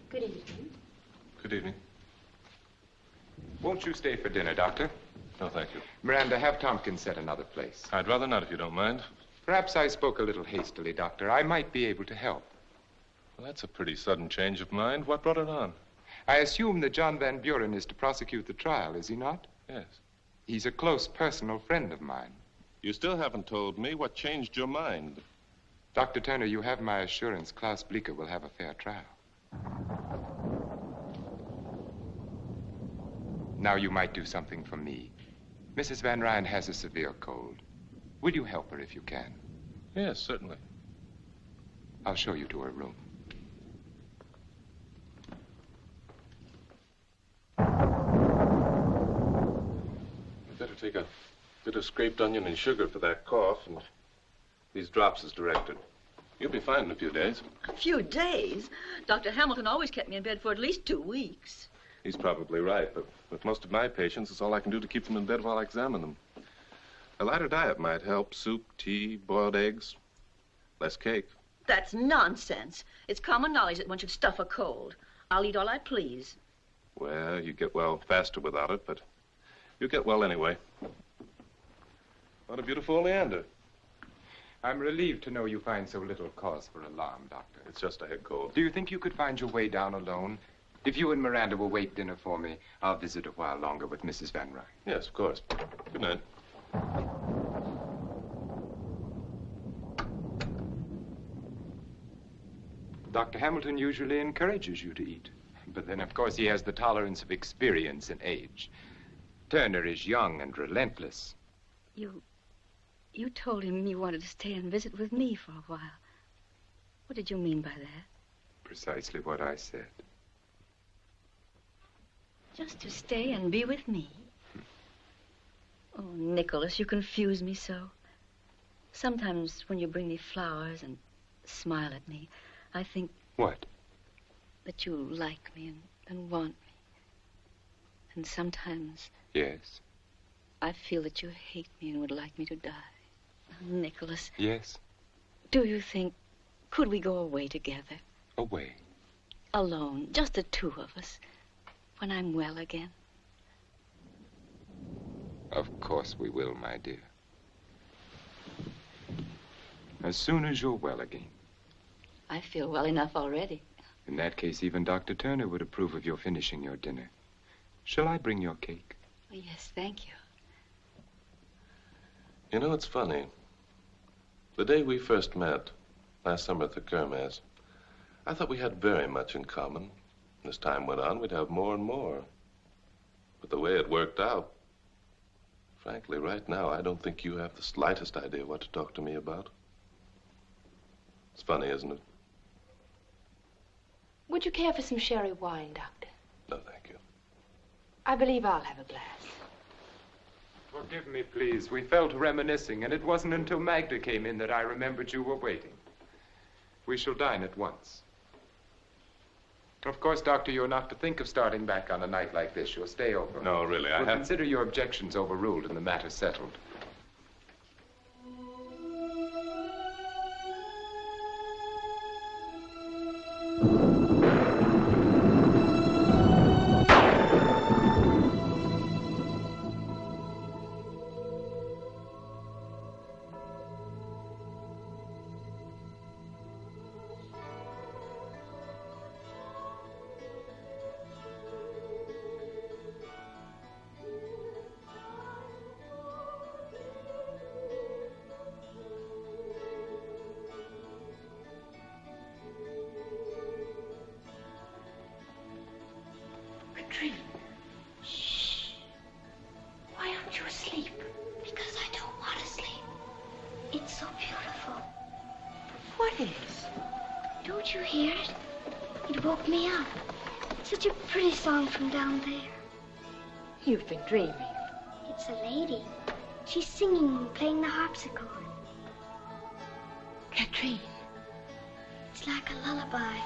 Good evening. Good evening. Won't you stay for dinner, Doctor? No, thank you. Miranda, have Tompkins set another place. I'd rather not, if you don't mind. Perhaps I spoke a little hastily, Doctor. I might be able to help. Well, that's a pretty sudden change of mind. What brought it on? I assume that John Van Buren is to prosecute the trial, is he not? Yes. He's a close personal friend of mine. You still haven't told me what changed your mind. Dr. Turner, you have my assurance Klaus Bleeker will have a fair trial. Now you might do something for me. Mrs. Van Ryn has a severe cold. Will you help her if you can? Yes, certainly. I'll show you to her room. take a bit of scraped onion and sugar for that cough, and these drops as directed. You'll be fine in a few days. A few days? Dr. Hamilton always kept me in bed for at least 2 weeks. He's probably right, but with most of my patients, it's all I can do to keep them in bed while I examine them. A lighter diet might help. Soup, tea, boiled eggs, less cake. That's nonsense. It's common knowledge that one should stuff a cold. I'll eat all I please. Well, you get well faster without it, but you get well anyway. What a beautiful oleander. I'm relieved to know you find so little cause for alarm, Doctor. It's just a head cold. Do you think you could find your way down alone? If you and Miranda will wait dinner for me, I'll visit a while longer with Mrs. Van Ryn. Yes, of course. Good night. Dr. Hamilton usually encourages you to eat. But then, of course, he has the tolerance of experience and age. Turner is young and relentless. You told him you wanted to stay and visit with me for a while. What did you mean by that? Precisely what I said. Just to stay and be with me? Oh, Nicholas, you confuse me so. Sometimes when you bring me flowers and smile at me, I think... What? That you like me and want me. And sometimes... Yes? I feel that you hate me and would like me to die. Nicholas. Yes? Do you think... Could we go away together? Away? Alone, just the two of us. When I'm well again. Of course we will, my dear. As soon as you're well again. I feel well enough already. In that case, even Dr. Turner would approve of your finishing your dinner. Shall I bring your cake? Oh, yes, thank you. You know, it's funny. The day we first met, last summer at the Kermesse, I thought we had very much in common. As time went on, we'd have more and more. But the way it worked out, frankly, right now, I don't think you have the slightest idea what to talk to me about. It's funny, isn't it? Would you care for some sherry wine, Doctor? No, thank you. I believe I'll have a glass. Forgive me, please. We fell to reminiscing, and it wasn't until Magda came in that I remembered you were waiting. We shall dine at once. Of course, Doctor, you're not to think of starting back on a night like this. You'll stay over. No, really, I We'll have... consider your objections overruled and the matter settled. Shh. Why aren't you asleep? Because I don't want to sleep. It's so beautiful. What is? Don't you hear it? It woke me up. Such a pretty song from down there. You've been dreaming. It's a lady. She's singing and playing the harpsichord. Katrine. It's like a lullaby.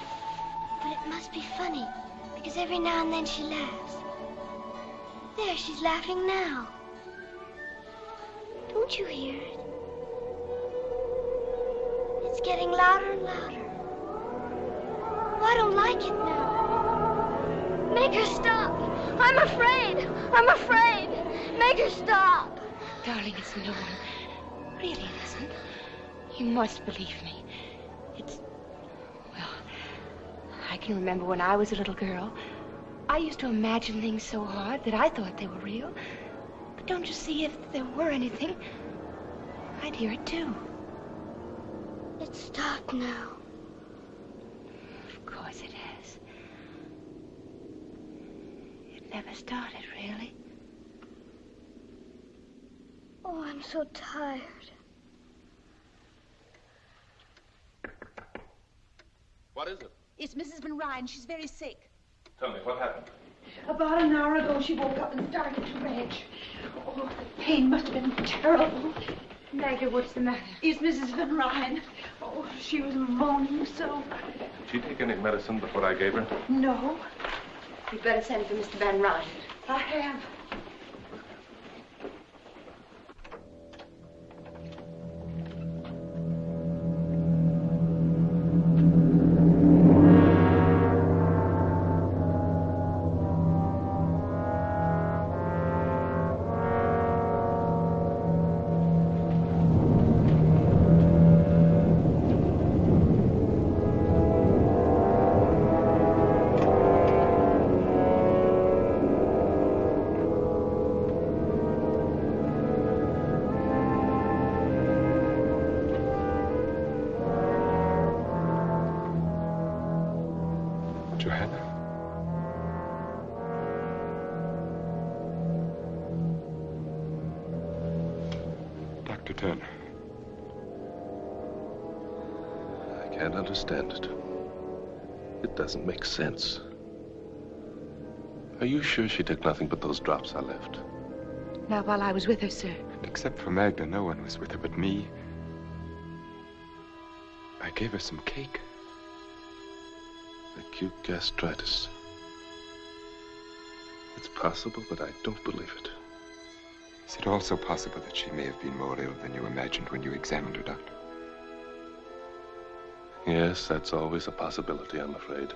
But it must be funny, because every now and then she laughs. There, she's laughing now. Don't you hear it? It's getting louder and louder. Oh, I don't like it now. Make her stop. I'm afraid. I'm afraid. Make her stop. Darling, it's no one. Really, it isn't. You must believe me. It's... Well, I can remember when I was a little girl. I used to imagine things so hard that I thought they were real. But don't you see, if there were anything, I'd hear it too. It stopped now. Of course it has. It never started, really. Oh, I'm so tired. What is it? It's Mrs. Van Ryn. She's very sick. Tell me, what happened? About an hour ago, she woke up and started to retch. Oh, the pain must have been terrible. Magda, what's the matter? Is Mrs. Van Ryn? Oh, she was moaning so. Did she take any medicine before I gave her? No. You'd better send for Mr. Van Ryn. I have. Turner. I can't understand it. It doesn't make sense. Are you sure she took nothing but those drops I left? Not while I was with her, sir. Except for Magda, no one was with her but me. I gave her some cake. Acute gastritis. It's possible, but I don't believe it. Is it also possible that she may have been more ill than you imagined when you examined her, Doctor? Yes, that's always a possibility, I'm afraid.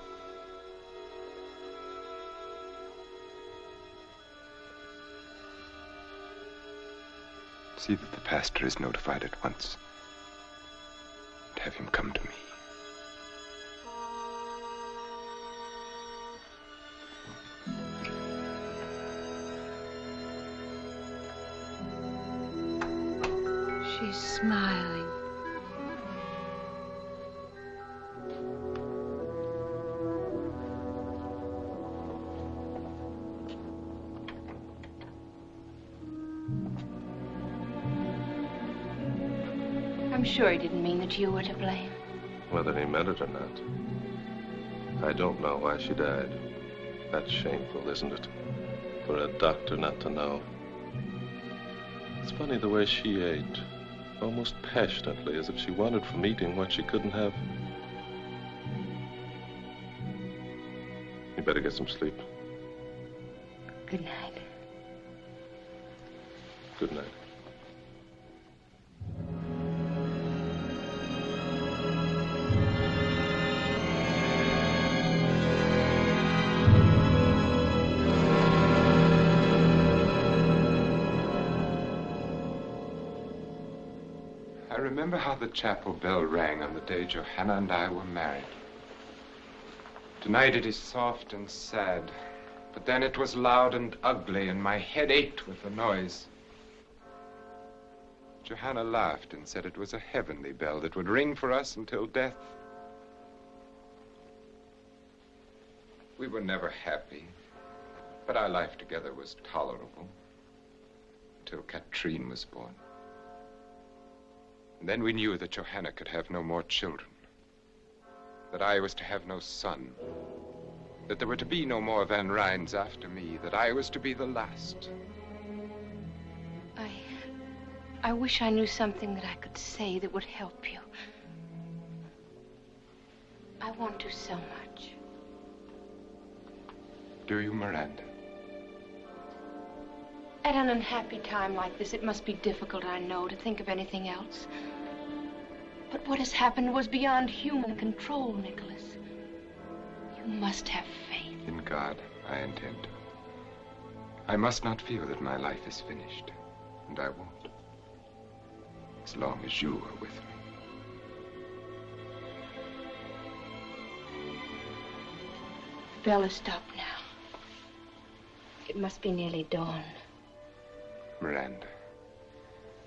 See that the pastor is notified at once. And have him come to me. She's smiling. I'm sure he didn't mean that you were to blame. Whether he meant it or not. I don't know why she died. That's shameful, isn't it? For a doctor not to know. It's funny the way she ate. Almost passionately, as if she wanted from eating what she couldn't have. You better get some sleep. Good night. Good night. I remember how the chapel bell rang on the day Johanna and I were married. Tonight it is soft and sad, but then it was loud and ugly, and my head ached with the noise. Johanna laughed and said it was a heavenly bell that would ring for us until death. We were never happy, but our life together was tolerable until Katrine was born. And then we knew that Johanna could have no more children, that I was to have no son, that there were to be no more Van Ryns after me, that I was to be the last. I wish I knew something that I could say that would help you. I want to so much. Do you, Miranda? At an unhappy time like this, it must be difficult, I know, to think of anything else. But what has happened was beyond human control, Nicholas. You must have faith. In God, I intend to. I must not feel that my life is finished, and I won't. As long as you are with me. The bell has stopped now. It must be nearly dawn. Miranda,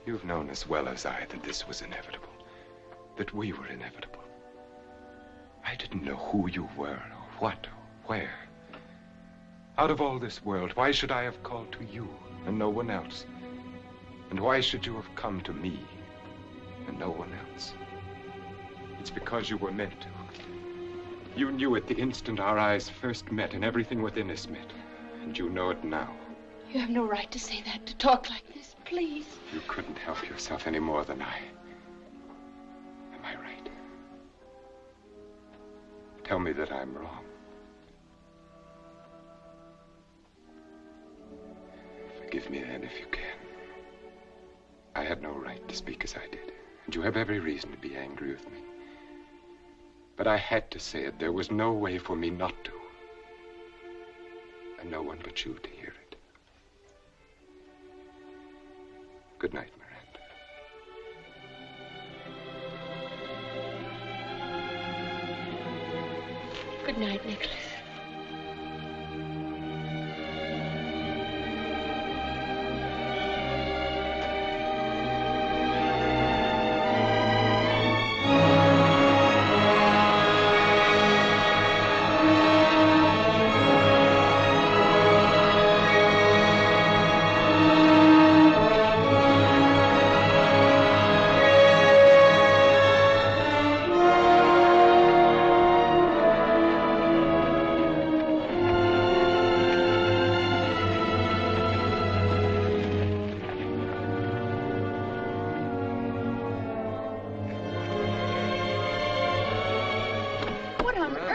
you've known as well as I that this was inevitable. That we were inevitable. I didn't know who you were, or what, or where. Out of all this world, why should I have called to you and no one else? And why should you have come to me and no one else? It's because you were meant to. You knew it the instant our eyes first met and everything within us met. And you know it now. You have no right to say that, to talk like this, please. You couldn't help yourself any more than I. Am I right? Tell me that I'm wrong. Forgive me then, if you can. I had no right to speak as I did, and you have every reason to be angry with me. But I had to say it. There was no way for me not to. And no one but you to hear it. Good night, Miranda. Good night, Nicholas.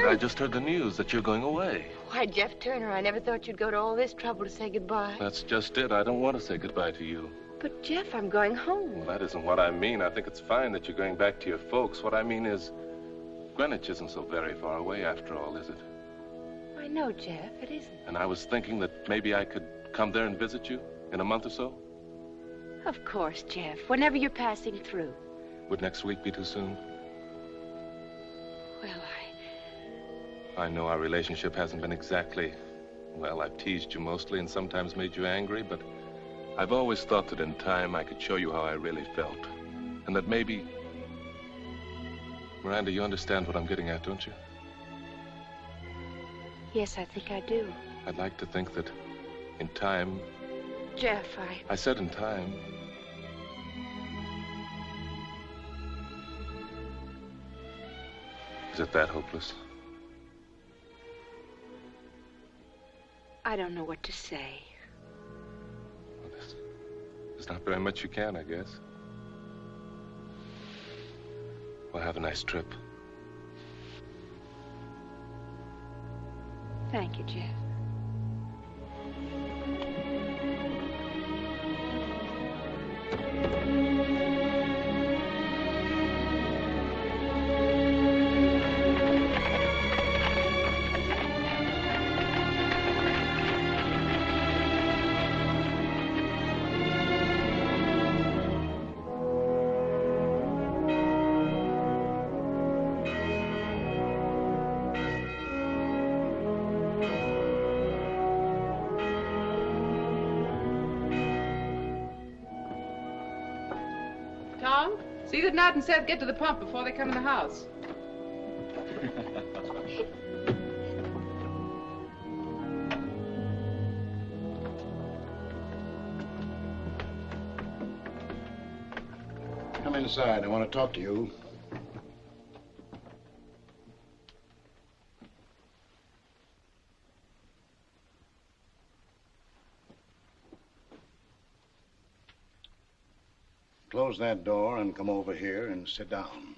I just heard the news that you're going away. Why, Jeff Turner, I never thought you'd go to all this trouble to say goodbye. That's just it. I don't want to say goodbye to you. But, Jeff, I'm going home. Well, that isn't what I mean. I think it's fine that you're going back to your folks. What I mean is, Greenwich isn't so very far away after all, is it? I know, Jeff, it isn't. And I was thinking that maybe I could come there and visit you in a month or so. Of course, Jeff, whenever you're passing through. Would next week be too soon? Well, I know our relationship hasn't been exactly... Well, I've teased you mostly and sometimes made you angry, but I've always thought that in time I could show you how I really felt. And that maybe... Miranda, you understand what I'm getting at, don't you? Yes, I think I do. I'd like to think that in time... Jeff, I said in time. Is it that hopeless? I don't know what to say. Well, there's not very much you can, I guess. Well, have a nice trip. Thank you, Jeff. Tom, see that Nat and Seth get to the pump before they come in the house. Come inside. I want to talk to you. Close that door and come over here and sit down.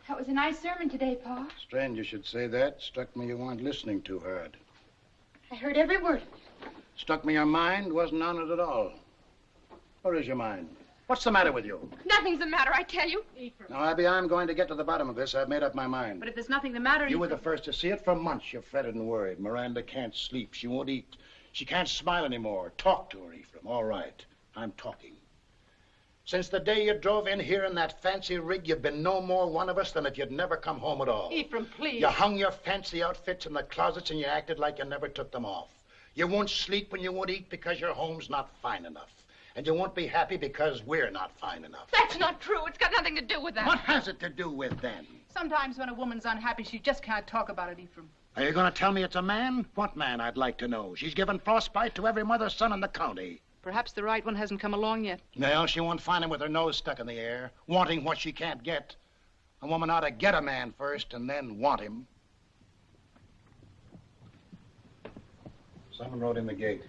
That was a nice sermon today, Pa. Strange you should say that. Struck me you weren't listening too hard. I heard every word of it. Struck me your mind wasn't on it at all. Where is your mind? What's the matter with you? Nothing's the matter, I tell you. Now, Abby, I'm going to get to the bottom of this. I've made up my mind. But if there's nothing the matter... You were the first to see it. For months you've fretted and worried. Miranda can't sleep. She won't eat. She can't smile anymore. Talk to her, Ephraim. All right. I'm talking. Since the day you drove in here in that fancy rig, you've been no more one of us than if you'd never come home at all. Ephraim, please. You hung your fancy outfits in the closets and you acted like you never took them off. You won't sleep and you won't eat because your home's not fine enough. And you won't be happy because we're not fine enough. That's not true. It's got nothing to do with that. What has it to do with then? Sometimes when a woman's unhappy, she just can't talk about it, Ephraim. Are you going to tell me it's a man? What man, I'd like to know? She's given frostbite to every mother's son in the county. Perhaps the right one hasn't come along yet. Well, she won't find him with her nose stuck in the air, wanting what she can't get. A woman ought to get a man first and then want him. Someone rode in the gate.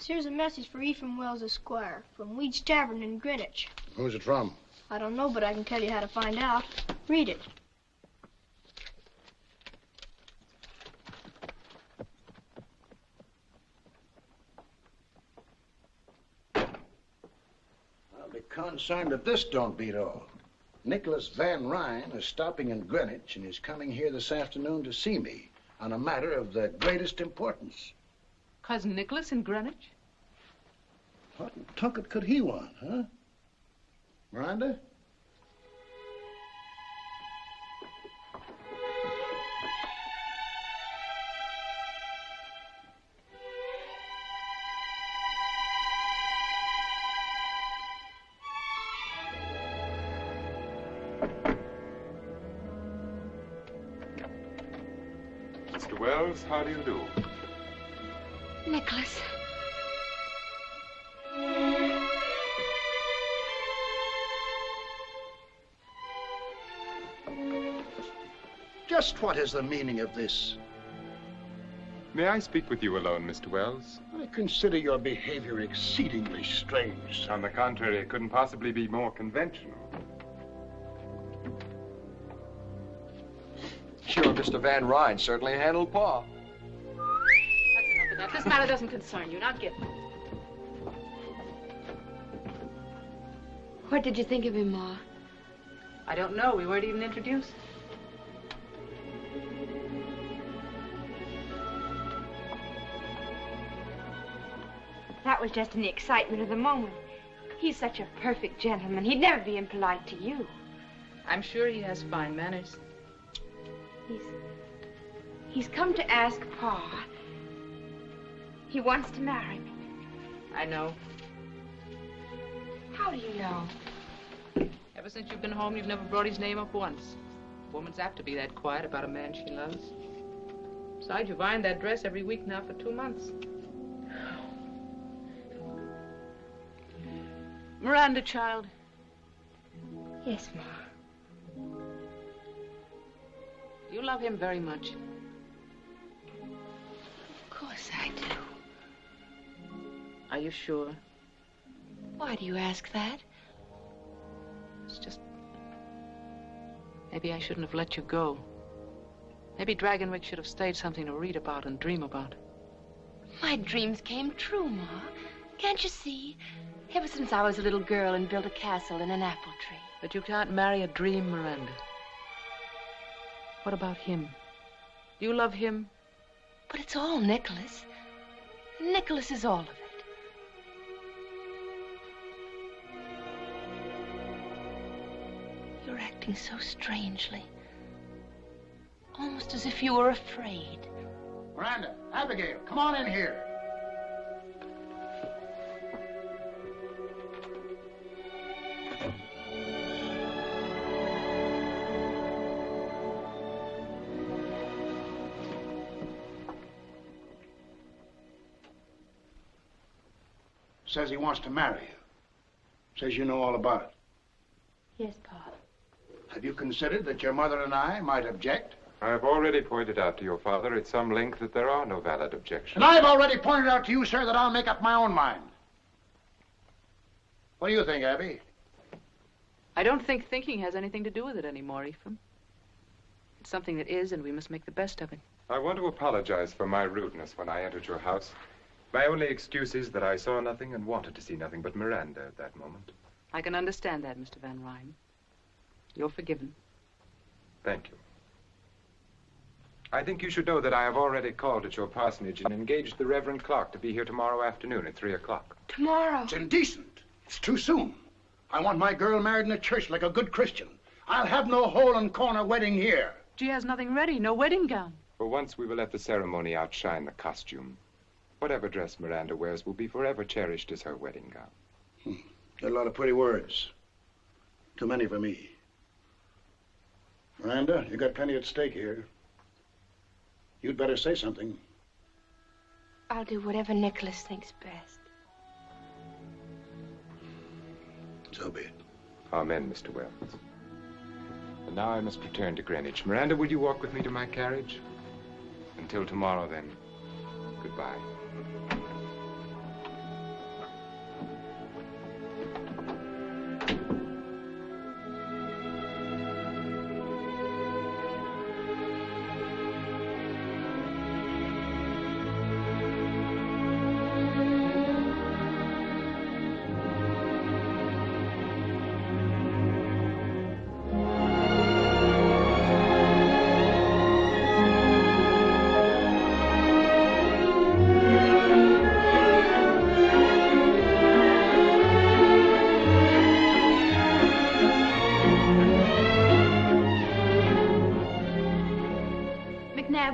Here's a message for Ephraim Wells, Esquire, from Weed's Tavern in Greenwich. Who's it from? I don't know, but I can tell you how to find out. Read it. I'll be concerned if this don't beat all. Nicholas Van Ryn is stopping in Greenwich and is coming here this afternoon to see me on a matter of the greatest importance. Cousin Nicholas in Greenwich? What in Tunket could he want, huh? Miranda? Mr. Wells, how do you do? Nicholas. Just what is the meaning of this? May I speak with you alone, Mr. Wells? I consider your behavior exceedingly strange. On the contrary, it couldn't possibly be more conventional. Sure, Mr. Van Ryn certainly handled Pa. That's enough of that. This matter doesn't concern you. Now get. What did you think of him, Ma? I don't know. We weren't even introduced. That was just in the excitement of the moment. He's such a perfect gentleman. He'd never be impolite to you. I'm sure he has fine manners. He's come to ask Pa. He wants to marry me. I know. How do you know? Ever since you've been home, you've never brought his name up once. A woman's apt to be that quiet about a man she loves. Besides, you've ironed that dress every week now for 2 months. Miranda, child. Yes, Ma. You love him very much. Of course I do. Are you sure? Why do you ask that? It's just... Maybe I shouldn't have let you go. Maybe Dragonwyck should have stayed something to read about and dream about. My dreams came true, Ma. Can't you see? Ever since I was a little girl and built a castle in an apple tree. But you can't marry a dream, Miranda. What about him? Do you love him? But it's all Nicholas. Nicholas is all of it. You're acting so strangely. Almost as if you were afraid. Miranda, Abigail, come on in here. Says he wants to marry you. Says you know all about it. Yes, Pa. Have you considered that your mother and I might object? I have already pointed out to your father at some length that there are no valid objections. And I've already pointed out to you, sir, that I'll make up my own mind. What do you think, Abby? I don't think thinking has anything to do with it anymore, Ephraim. It's something that is, and we must make the best of it. I want to apologize for my rudeness when I entered your house. My only excuse is that I saw nothing and wanted to see nothing but Miranda at that moment. I can understand that, Mr. Van Ryn. You're forgiven. Thank you. I think you should know that I have already called at your parsonage and engaged the Reverend Clark to be here tomorrow afternoon at 3 o'clock. Tomorrow? It's indecent. It's too soon. I want my girl married in a church like a good Christian. I'll have no hole-and-corner wedding here. She has nothing ready, no wedding gown. For once, we will let the ceremony outshine the costume. Whatever dress Miranda wears will be forever cherished as her wedding gown. Got a lot of pretty words. Too many for me. Miranda, you got plenty at stake here. You'd better say something. I'll do whatever Nicholas thinks best. So be it. Amen, Mr. Wells. And now I must return to Greenwich. Miranda, will you walk with me to my carriage? Until tomorrow, then. Goodbye.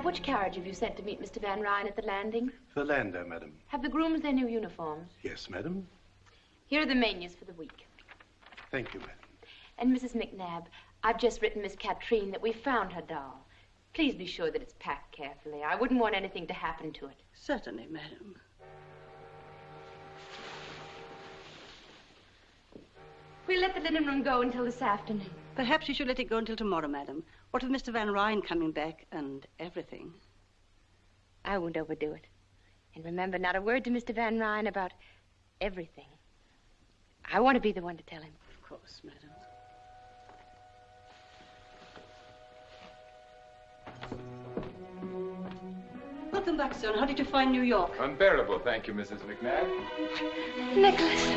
Which carriage have you sent to meet Mr. Van Ryn at the landing? The lander, madam. Have the grooms their new uniforms? Yes, madam. Here are the menus for the week. Thank you, madam. And Mrs. McNabb, I've just written Miss Katrine that we found her doll. Please be sure that it's packed carefully. I wouldn't want anything to happen to it. Certainly, madam. We'll let the linen room go until this afternoon. Perhaps you should let it go until tomorrow, madam. What with Mr. Van Ryn coming back and everything? I won't overdo it. And remember, not a word to Mr. Van Ryn about everything. I want to be the one to tell him. Of course, madam. Welcome back, sir. How did you find New York? Unbearable, thank you, Mrs. McNabb. Nicholas.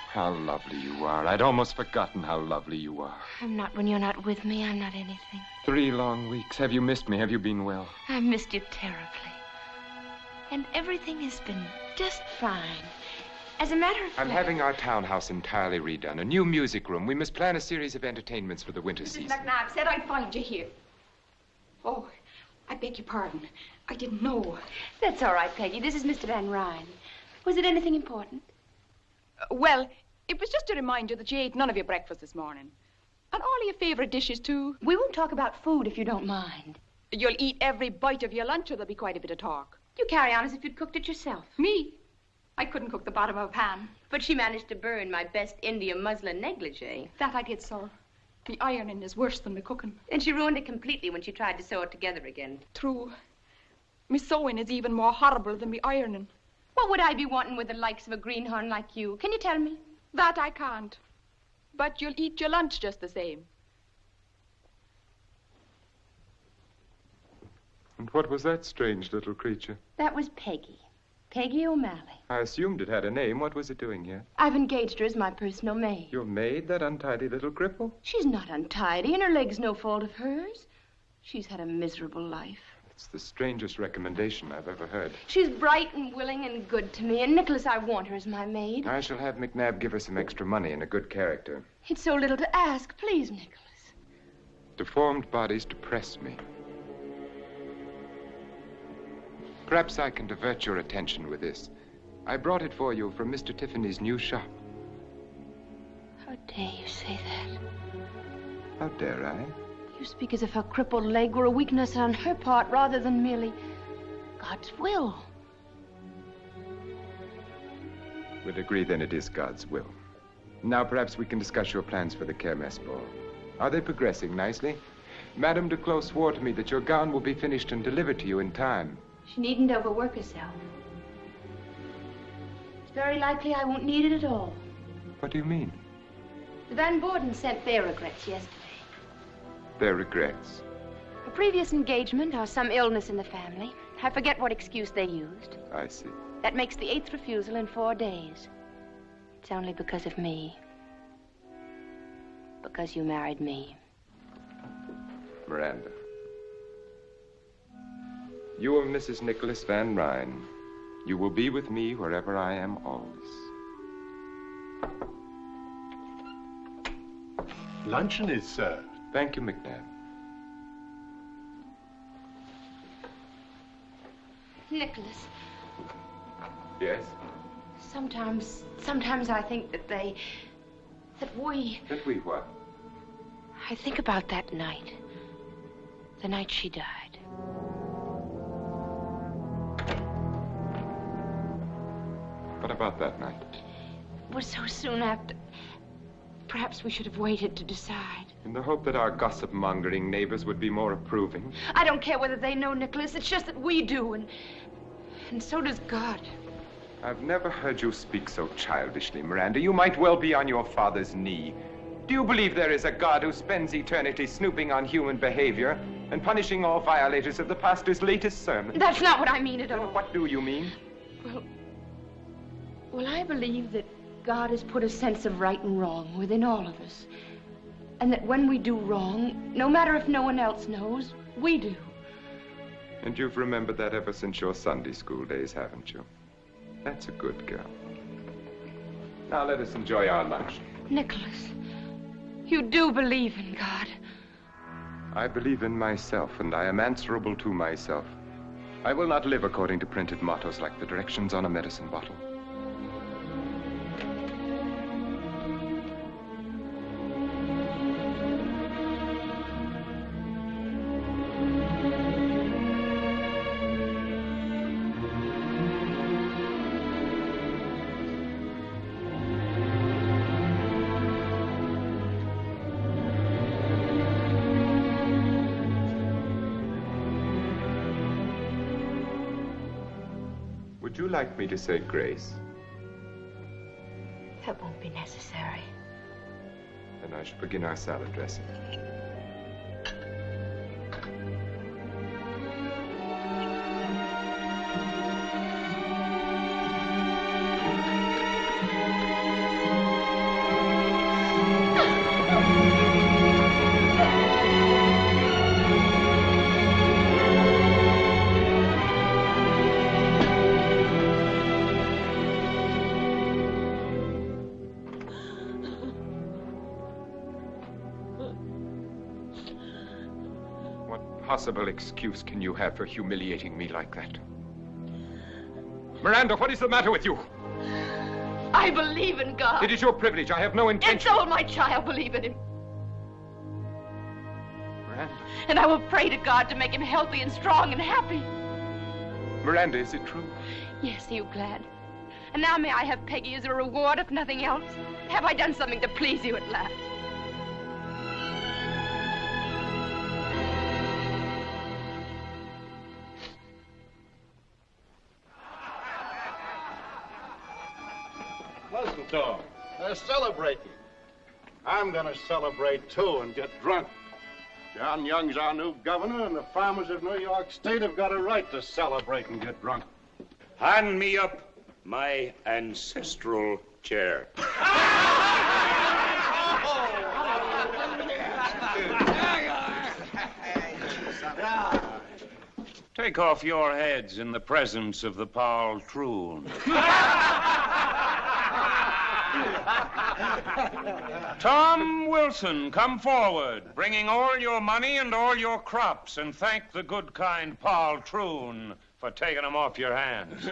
How lovely you are. I'd almost forgotten how lovely you are. I'm not when you're not with me. I'm not anything. 3 long weeks. Have you missed me? Have you been well? I missed you terribly. And everything has been just fine. As a matter of fact... I'm having our townhouse entirely redone. A new music room. We must plan a series of entertainments for the winter season. Mrs. McNabb said I'd find you here. Oh, I beg your pardon. I didn't know. That's all right, Peggy. This is Mr. Van Ryn. Was it anything important? Well, it was just to remind you that you ate none of your breakfast this morning. And all your favorite dishes, too. We won't talk about food if you don't mind. You'll eat every bite of your lunch or there'll be quite a bit of talk. You carry on as if you'd cooked it yourself. Me? I couldn't cook the bottom of a pan. But she managed to burn my best India muslin negligee. That I did, sir. The ironing is worse than the cooking. And she ruined it completely when she tried to sew it together again. True. Me sewing is even more horrible than me ironing. What would I be wanting with the likes of a greenhorn like you? Can you tell me? That I can't. But you'll eat your lunch just the same. And what was that strange little creature? That was Peggy. Peggy O'Malley. I assumed it had a name. What was it doing here? I've engaged her as my personal maid. Your maid, that untidy little cripple? She's not untidy, and her leg's no fault of hers. She's had a miserable life. It's the strangest recommendation I've ever heard. She's bright and willing and good to me, and Nicholas, I want her as my maid. I shall have McNabb give her some extra money and a good character. It's so little to ask. Please, Nicholas. Deformed bodies depress me. Perhaps I can divert your attention with this. I brought it for you from Mr. Tiffany's new shop. How dare you say that? How dare I? You speak as if her crippled leg were a weakness on her part rather than merely God's will. We'll agree then it is God's will. Now perhaps we can discuss your plans for the Kermesse ball. Are they progressing nicely? Madame Duclos swore to me that your gown will be finished and delivered to you in time. She needn't overwork herself. It's very likely I won't need it at all. What do you mean? The Van Borden sent their regrets yesterday. Their regrets? A previous engagement or some illness in the family. I forget what excuse they used. I see. That makes the 8th refusal in 4 days. It's only because of me. Because you married me. Miranda. You are Mrs. Nicholas Van Ryn. You will be with me wherever I am always. Luncheon is served. Thank you, McNabb. Nicholas. Yes? Sometimes I think that we... That we what? I think about that night. The night she died. What about that night? It was so soon after. Perhaps we should have waited to decide. In the hope that our gossip-mongering neighbors would be more approving. I don't care whether they know, Nicholas. It's just that we do, and so does God. I've never heard you speak so childishly, Miranda. You might well be on your father's knee. Do you believe there is a God who spends eternity snooping on human behavior and punishing all violators of the pastor's latest sermon? That's not what I mean at all. What do you mean? Well, I believe that God has put a sense of right and wrong within all of us. And that when we do wrong, no matter if no one else knows, we do. And you've remembered that ever since your Sunday school days, haven't you? That's a good girl. Now let us enjoy our lunch. Nicholas, you do believe in God. I believe in myself, and I am answerable to myself. I will not live according to printed mottos like the directions on a medicine bottle. Would you like me to say grace? That won't be necessary. Then I shall begin our salad dressing. Possible excuse can you have for humiliating me like that? Miranda, what is the matter with you? I believe in God. It is your privilege. I have no intention. And so will my child believe in him. Miranda. And I will pray to God to make him healthy and strong and happy. Miranda, is it true? Yes, are you glad? And now may I have Peggy as a reward, if nothing else? Have I done something to please you at last? Dog. They're celebrating. I'm gonna celebrate too and get drunk. John Young's our new governor, and the farmers of New York State have got a right to celebrate and get drunk. Hand me up my ancestral chair. Take off your heads in the presence of the patroon. Tom Wilson, come forward, bringing all your money and all your crops, and thank the good, kind patroon for taking them off your hands.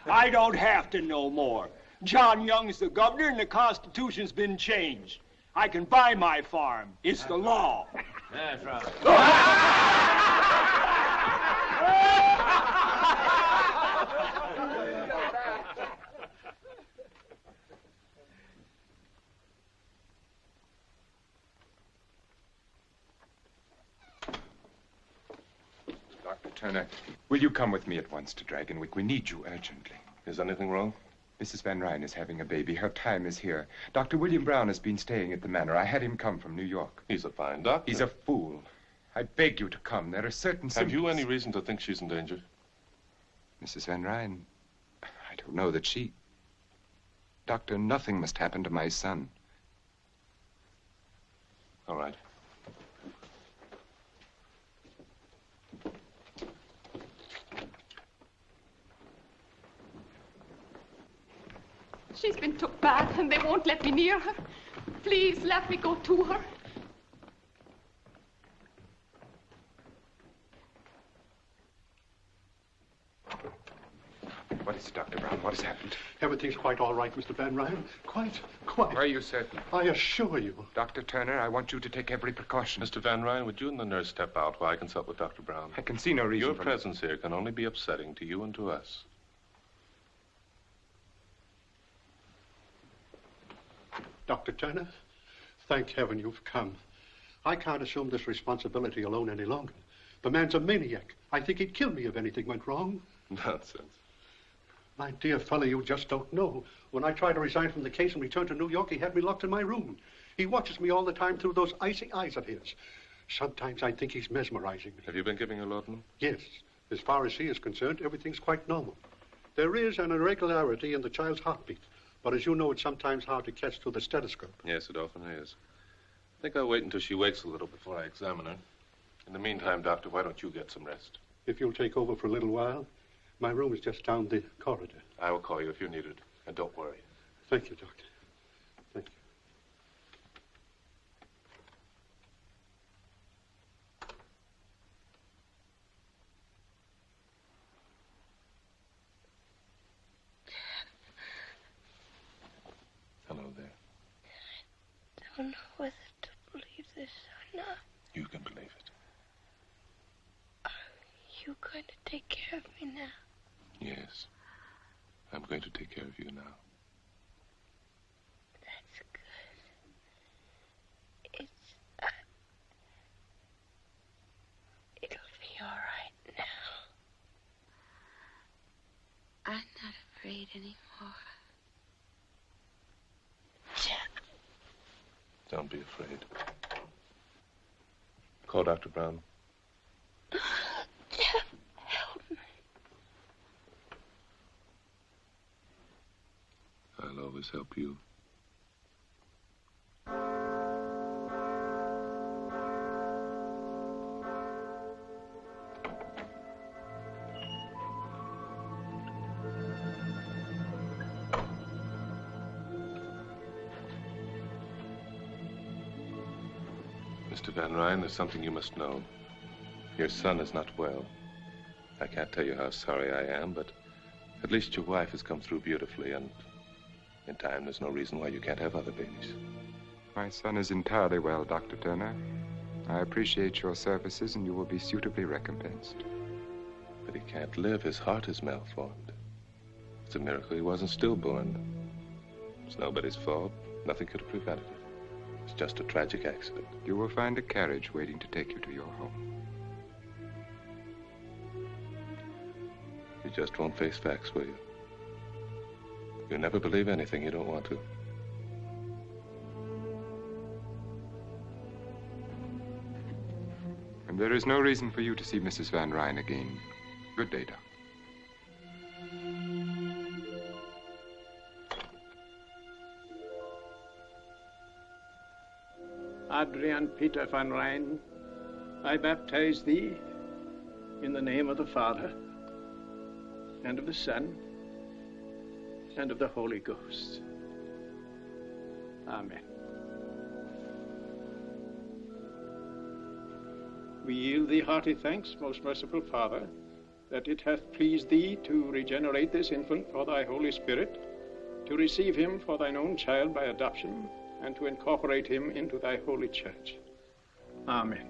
I don't have to know more. John Young's the governor, and the Constitution's been changed. I can buy my farm. It's the law. That's right. Dr. Turner, will you come with me at once to Dragonwyck? We need you urgently. Is anything wrong? Mrs. Van Ryn is having a baby. Her time is here. Dr. William Brown has been staying at the manor. I had him come from New York. He's a fine doctor. He's a fool. I beg you to come. There are certain symptoms. Have you any reason to think she's in danger? Mrs. Van Ryn, I don't know that she... Doctor, nothing must happen to my son. All right. She's been took bad, and they won't let me near her. Please, let me go to her. What is it, Dr. Brown? What has happened? Everything's quite all right, Mr. Van Ryn. Quite. Are you certain? I assure you. Dr. Turner, I want you to take every precaution. Mr. Van Ryn, would you and the nurse step out while I consult with Dr. Brown? I can see no reason Your presence here can only be upsetting to you and to us. Dr. Turner, thank heaven you've come. I can't assume this responsibility alone any longer. The man's a maniac. I think he'd kill me if anything went wrong. Nonsense. My dear fellow, you just don't know. When I tried to resign from the case and return to New York, he had me locked in my room. He watches me all the time through those icy eyes of his. Sometimes I think he's mesmerizing me. Have you been giving her laudanum? Yes. As far as he is concerned, everything's quite normal. There is an irregularity in the child's heartbeat. But as you know, it's sometimes hard to catch through the stethoscope. Yes, it often is. I think I'll wait until she wakes a little before I examine her. In the meantime, Doctor, why don't you get some rest? If you'll take over for a little while, my room is just down the corridor. I will call you if you need it. And don't worry. Thank you, Doctor. Thank you. Hello there. I don't know whether to believe this or not. You can believe it. Are you going to take care of me now? Yes. I'm going to take care of you now. That's good. It'll be all right now. I'm not afraid anymore. Don't be afraid. Call Dr. Brown. Jeff, help me. I'll always help you. Mr. Van Ryn, there's something you must know. Your son is not well. I can't tell you how sorry I am, but at least your wife has come through beautifully, and in time there's no reason why you can't have other babies. My son is entirely well, Dr. Turner. I appreciate your services, and you will be suitably recompensed. But he can't live. His heart is malformed. It's a miracle he wasn't stillborn. It's nobody's fault. Nothing could have prevented it. It's just a tragic accident. You will find a carriage waiting to take you to your home. You just won't face facts, will you? You never believe anything you don't want to. And there is no reason for you to see Mrs. Van Ryn again. Good day, Doc. Adrian Peter Van Ryn, I baptize thee in the name of the Father, and of the Son, and of the Holy Ghost. Amen. We yield thee hearty thanks, most merciful Father, that it hath pleased thee to regenerate this infant for thy Holy Spirit, to receive him for thine own child by adoption, and to incorporate him into thy holy church. Amen.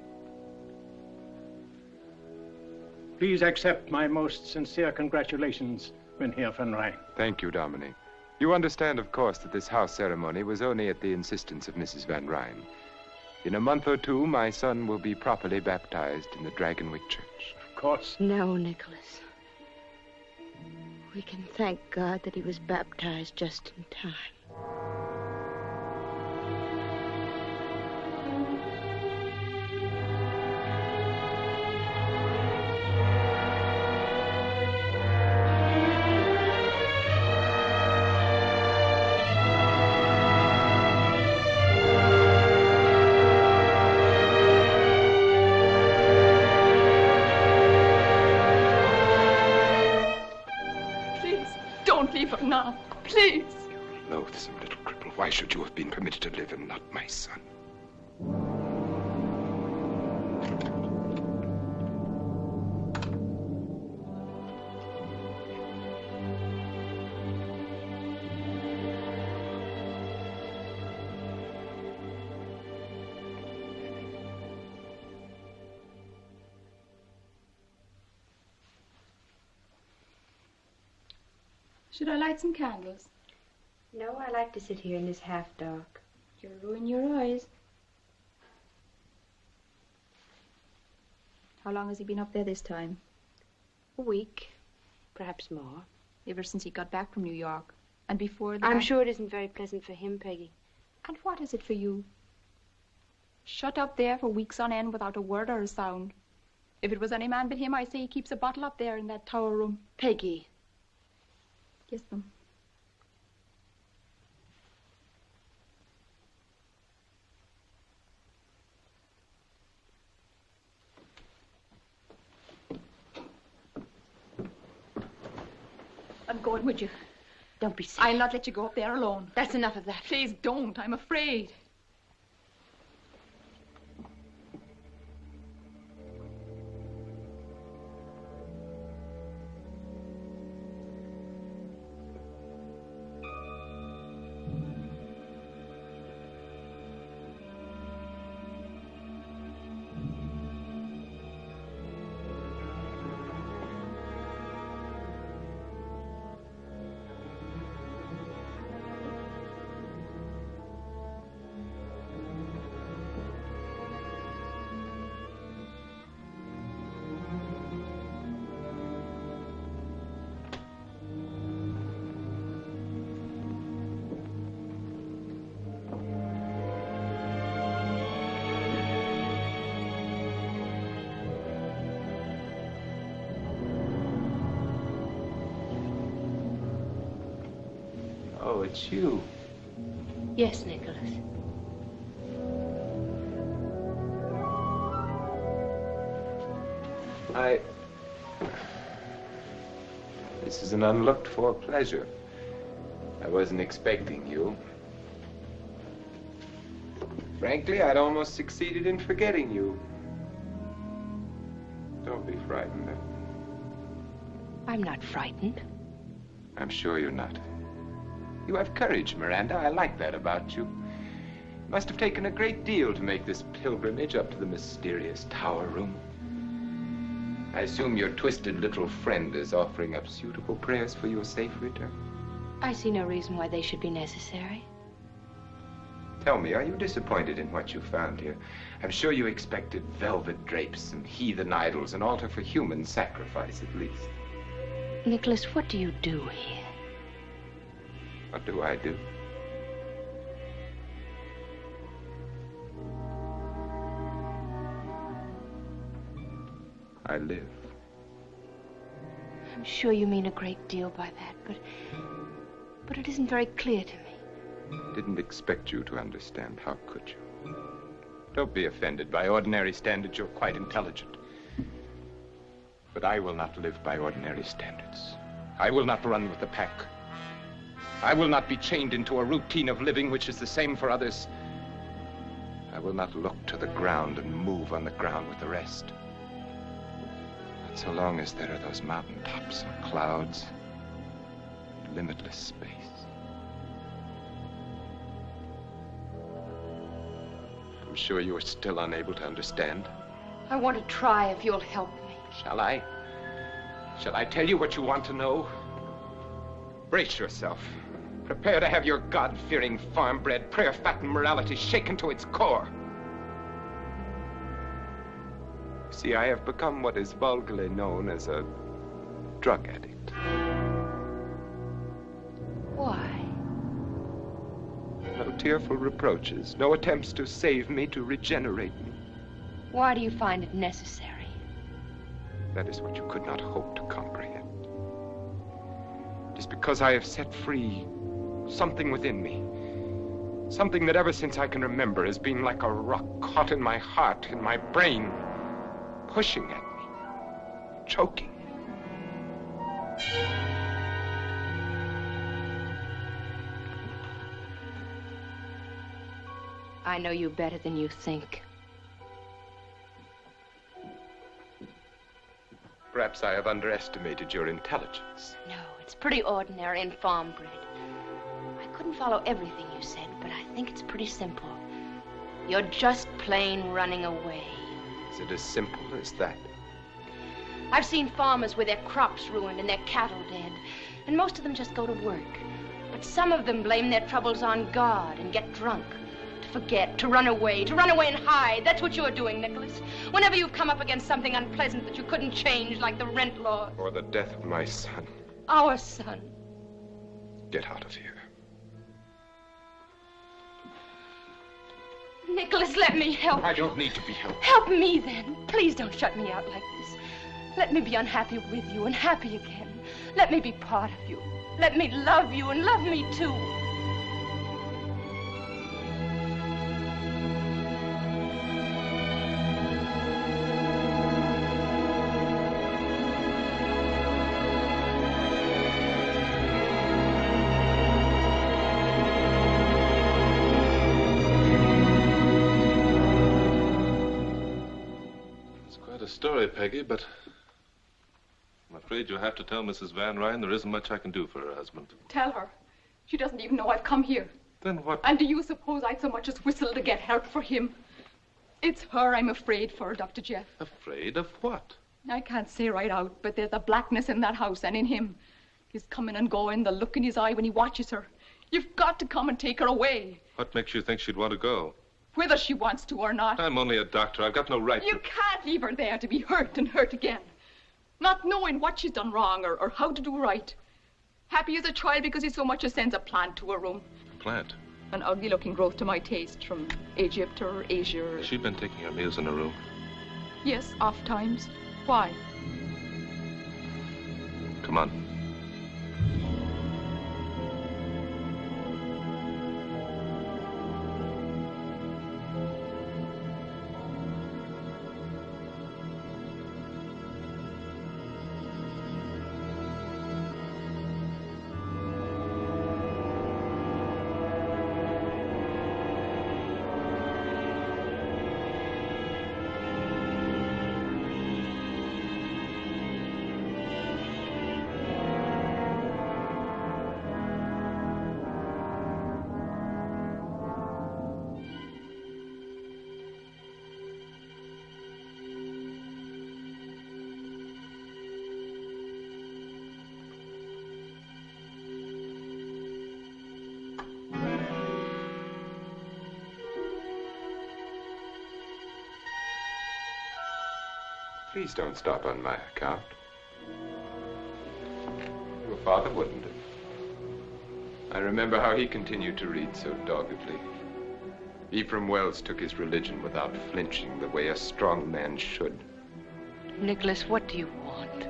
Please accept my most sincere congratulations, Mynheer Van Ryn. Thank you, Dominic. You understand, of course, that this house ceremony was only at the insistence of Mrs. Van Ryn. In a month or two, my son will be properly baptized in the Dragonwyck Church. Of course. No, Nicholas. We can thank God that he was baptized just in time. Now, please. You loathsome little cripple. Why should you have been permitted to live and not my son? Should I light some candles? No, I like to sit here in this half dark. You'll ruin your eyes. How long has he been up there this time? A week, perhaps more. Ever since he got back from New York. And before that... I'm sure it isn't very pleasant for him, Peggy. And what is it for you? Shut up there for weeks on end without a word or a sound. If it was any man but him, I say he keeps a bottle up there in that tower room. Peggy. Kiss them. I'm going with you. Don't be silly. I'll not let you go up there alone. That's enough of that. Please don't. I'm afraid. Oh, it's you. Yes, Nicholas. This is an unlooked-for pleasure. I wasn't expecting you. Frankly, I'd almost succeeded in forgetting you. Don't be frightened. I'm not frightened. I'm sure you're not. You have courage, Miranda. I like that about you. It must have taken a great deal to make this pilgrimage up to the mysterious tower room. I assume your twisted little friend is offering up suitable prayers for your safe return. I see no reason why they should be necessary. Tell me, are you disappointed in what you found here? I'm sure you expected velvet drapes and heathen idols, an altar for human sacrifice, at least. Nicholas, what do you do here? What do I do? I live. I'm sure you mean a great deal by that, but it isn't very clear to me. Didn't expect you to understand. How could you? Don't be offended. By ordinary standards, you're quite intelligent. But I will not live by ordinary standards. I will not run with the pack. I will not be chained into a routine of living which is the same for others. I will not look to the ground and move on the ground with the rest. Not so long as there are those mountain tops and clouds, limitless space. I'm sure you are still unable to understand. I want to try if you'll help me. Shall I? Shall I tell you what you want to know? Brace yourself. Prepare to have your God-fearing, farm-bred, prayer-fattened morality shaken to its core. See, I have become what is vulgarly known as a drug addict. Why? No tearful reproaches, no attempts to save me, to regenerate me. Why do you find it necessary? That is what you could not hope to comprehend. It is because I have set free something within me. Something that ever since I can remember has been like a rock caught in my heart, in my brain, pushing at me, choking. I know you better than you think. Perhaps I have underestimated your intelligence. No, it's pretty ordinary and farm-bred. I couldn't follow everything you said, but I think it's pretty simple. You're just plain running away. Is it as simple as that? I've seen farmers with their crops ruined and their cattle dead, and most of them just go to work. But some of them blame their troubles on God and get drunk forget, to run away and hide. That's what you're doing, Nicholas. Whenever you've come up against something unpleasant that you couldn't change, like the rent law. Or the death of my son. Our son. Get out of here. Nicholas, let me help you. I don't need to be helped. Help me, then. Please don't shut me out like this. Let me be unhappy with you and happy again. Let me be part of you. Let me love you and love me, too. Story, Peggy, but I'm afraid you'll have to tell Mrs. Van Ryn there isn't much I can do for her husband. Tell her. She doesn't even know I've come here. Then what? And do you suppose I'd so much as whistle to get help for him? It's her I'm afraid for, Dr. Jeff. Afraid of what? I can't say right out, but there's a blackness in that house and in him. His coming and going, the look in his eye when he watches her. You've got to come and take her away. What makes you think she'd want to go? Whether she wants to or not. I'm only a doctor. I've got no right You can't leave her there to be hurt and hurt again. Not knowing what she's done wrong or how to do right. Happy as a child because he so much as sends a plant to her room. Plant? An ugly-looking growth to my taste from Egypt or Asia. Has she been taking her meals in her room? Yes, oft times. Why? Come on. Please don't stop on my account. Your father wouldn't have. I remember how he continued to read so doggedly. Ephraim Wells took his religion without flinching, the way a strong man should. Nicholas, what do you want?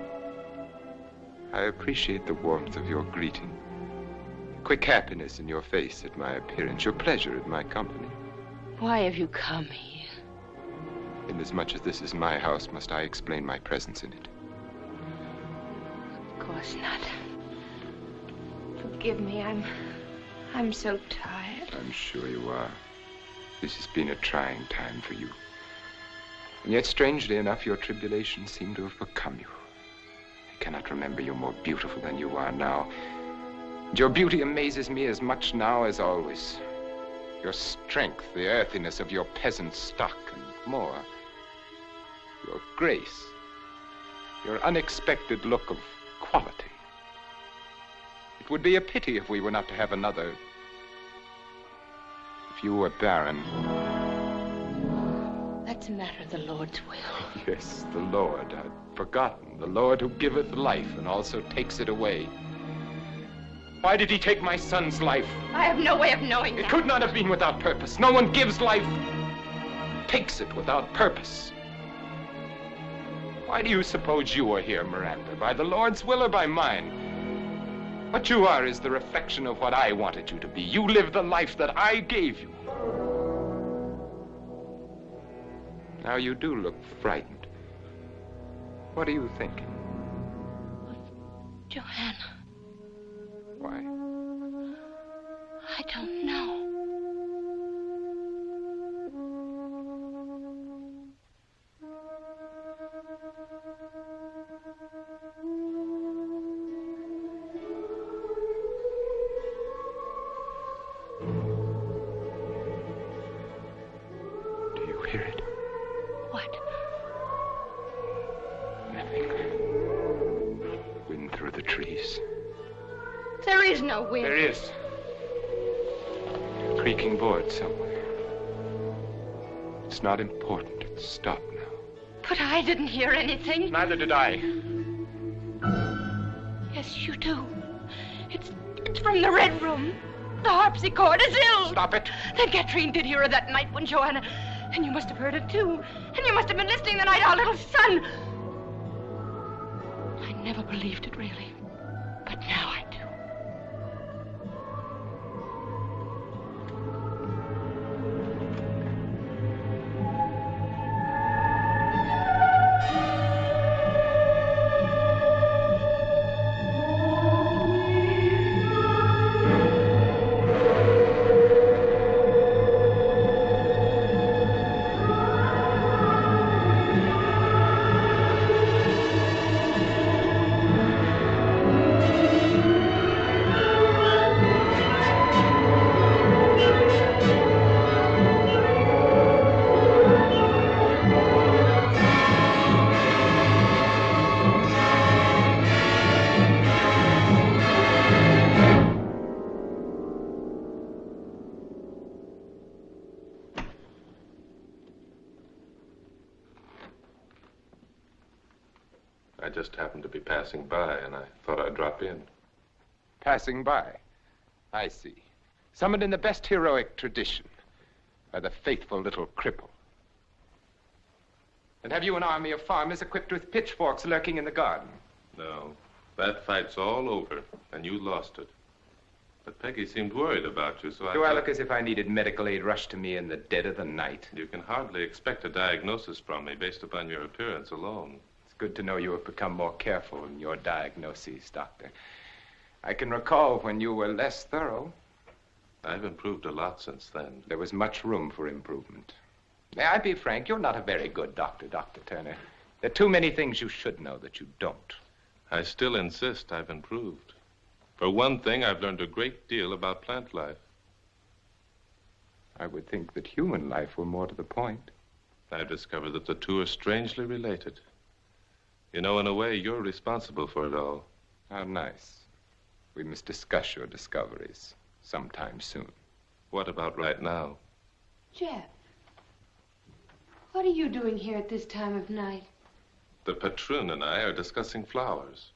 I appreciate the warmth of your greeting. Quick happiness in your face at my appearance, your pleasure at my company. Why have you come here? Inasmuch as this is my house, must I explain my presence in it? Of course not. Forgive me, I'm so tired. I'm sure you are. This has been a trying time for you. And yet, strangely enough, your tribulations seem to have become you. I cannot remember you more beautiful than you are now. And your beauty amazes me as much now as always. Your strength, the earthiness of your peasant stock, and more, your grace, your unexpected look of quality. It would be a pity if we were not to have another. If you were barren. That's a matter of the Lord's will. Yes, the Lord. I'd forgotten. The Lord who giveth life and also takes it away. Why did he take my son's life? I have no way of knowing that. It could not have been without purpose. No one gives life, takes it without purpose. Why do you suppose you are here, Miranda? By the Lord's will or by mine? What you are is the reflection of what I wanted you to be. You live the life that I gave you. Now you do look frightened. What are you thinking? Johanna. Why? I don't know. Do you hear it? What? Nothing. Wind through the trees. There is no wind. There is. A creaking board somewhere. It's not important. It's stopped now. But I didn't hear anything. Neither did I. Yes, you do. It's from the Red Room. The harpsichord is ill. Stop it. Then Katrine did hear her that night when Joanna... And you must have heard it, too. And you must have been listening the night our little son... I never believed it, really. But now I do. I just happened to be passing by, and I thought I'd drop in. Passing by. I see. Summoned in the best heroic tradition by the faithful little cripple. And have you an army of farmers equipped with pitchforks lurking in the garden? No. That fight's all over, and you lost it. But Peggy seemed worried about you, so Do I look as if I needed medical aid rushed to me in the dead of the night? You can hardly expect a diagnosis from me based upon your appearance alone. It's good to know you have become more careful in your diagnoses, Doctor. I can recall when you were less thorough. I've improved a lot since then. There was much room for improvement. May I be frank? You're not a very good doctor, Dr. Turner. There are too many things you should know that you don't. I still insist I've improved. For one thing, I've learned a great deal about plant life. I would think that human life were more to the point. I've discovered that the two are strangely related. You know, in a way, you're responsible for it all. How nice. We must discuss your discoveries sometime soon. What about right now? Jeff, what are you doing here at this time of night? The patroon and I are discussing flowers.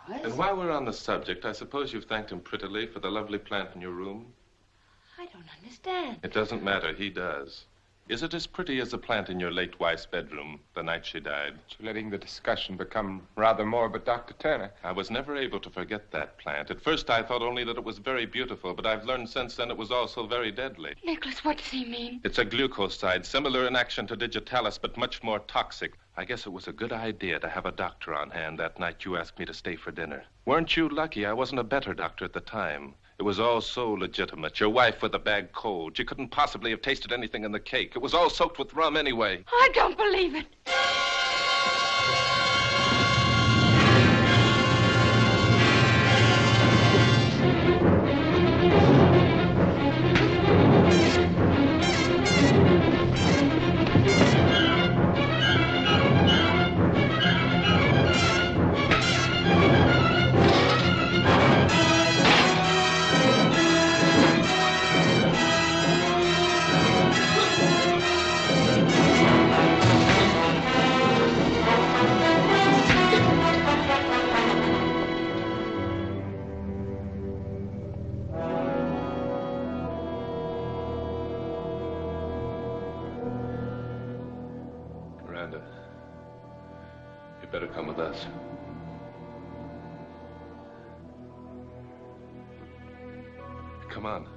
Flowers? And while we're on the subject, I suppose you've thanked him prettily for the lovely plant in your room? I don't understand. It doesn't matter. He does. Is it as pretty as the plant in your late wife's bedroom the night she died? You're letting the discussion become rather morbid, Dr. Turner. I was never able to forget that plant. At first, I thought only that it was very beautiful, but I've learned since then it was also very deadly. Nicholas, what does he mean? It's a glucoside, similar in action to digitalis, but much more toxic. I guess it was a good idea to have a doctor on hand that night you asked me to stay for dinner. Weren't you lucky I wasn't a better doctor at the time? It was all so legitimate. Your wife with a bad cold. You couldn't possibly have tasted anything in the cake. It was all soaked with rum anyway. I don't believe it. Miranda, you better come with us. Come on.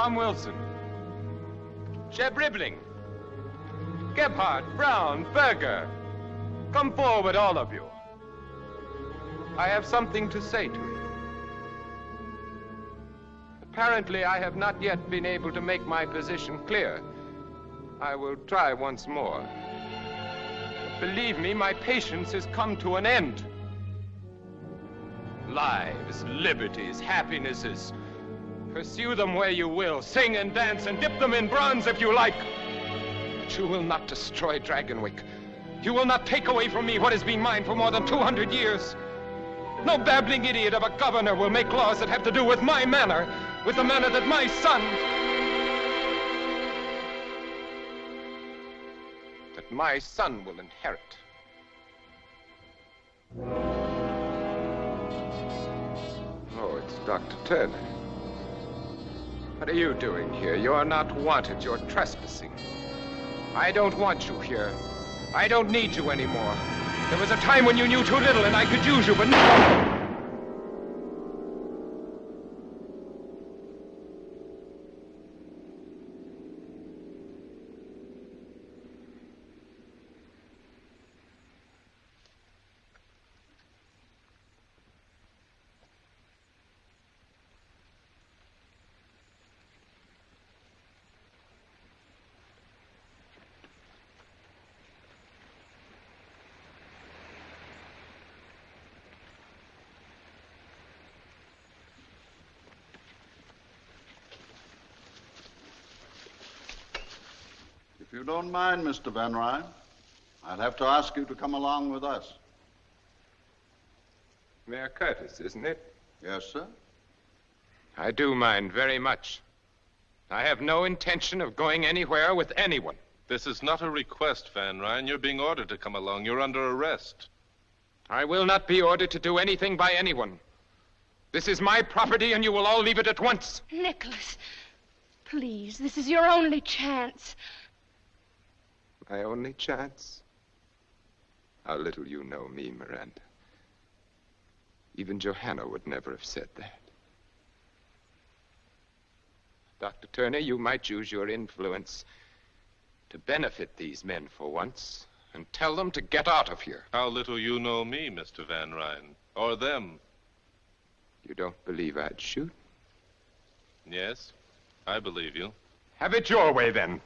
Tom Wilson, Jeb Ribbling, Gebhardt, Brown, Berger. Come forward, all of you. I have something to say to you. Apparently, I have not yet been able to make my position clear. I will try once more. Believe me, my patience has come to an end. Lives, liberties, happinesses. Pursue them where you will. Sing and dance and dip them in bronze if you like. But you will not destroy Dragonwyck. You will not take away from me what has been mine for more than 200 years. No babbling idiot of a governor will make laws that have to do with my manor, with the manor that my son... that my son will inherit. Oh, it's Dr. Tierney. What are you doing here? You're not wanted. You're trespassing. I don't want you here. I don't need you anymore. There was a time when you knew too little and I could use you, but now... If you don't mind, Mr. Van Ryn, I'd have to ask you to come along with us. Mayor Curtis, isn't it? Yes, sir. I do mind very much. I have no intention of going anywhere with anyone. This is not a request, Van Ryn. You're being ordered to come along. You're under arrest. I will not be ordered to do anything by anyone. This is my property, and you will all leave it at once. Nicholas, please, this is your only chance. My only chance? How little you know me, Miranda. Even Johanna would never have said that. Dr. Tierney, you might use your influence to benefit these men for once and tell them to get out of here. How little you know me, Mr. Van Ryn, or them. You don't believe I'd shoot? Yes, I believe you. Have it your way, then.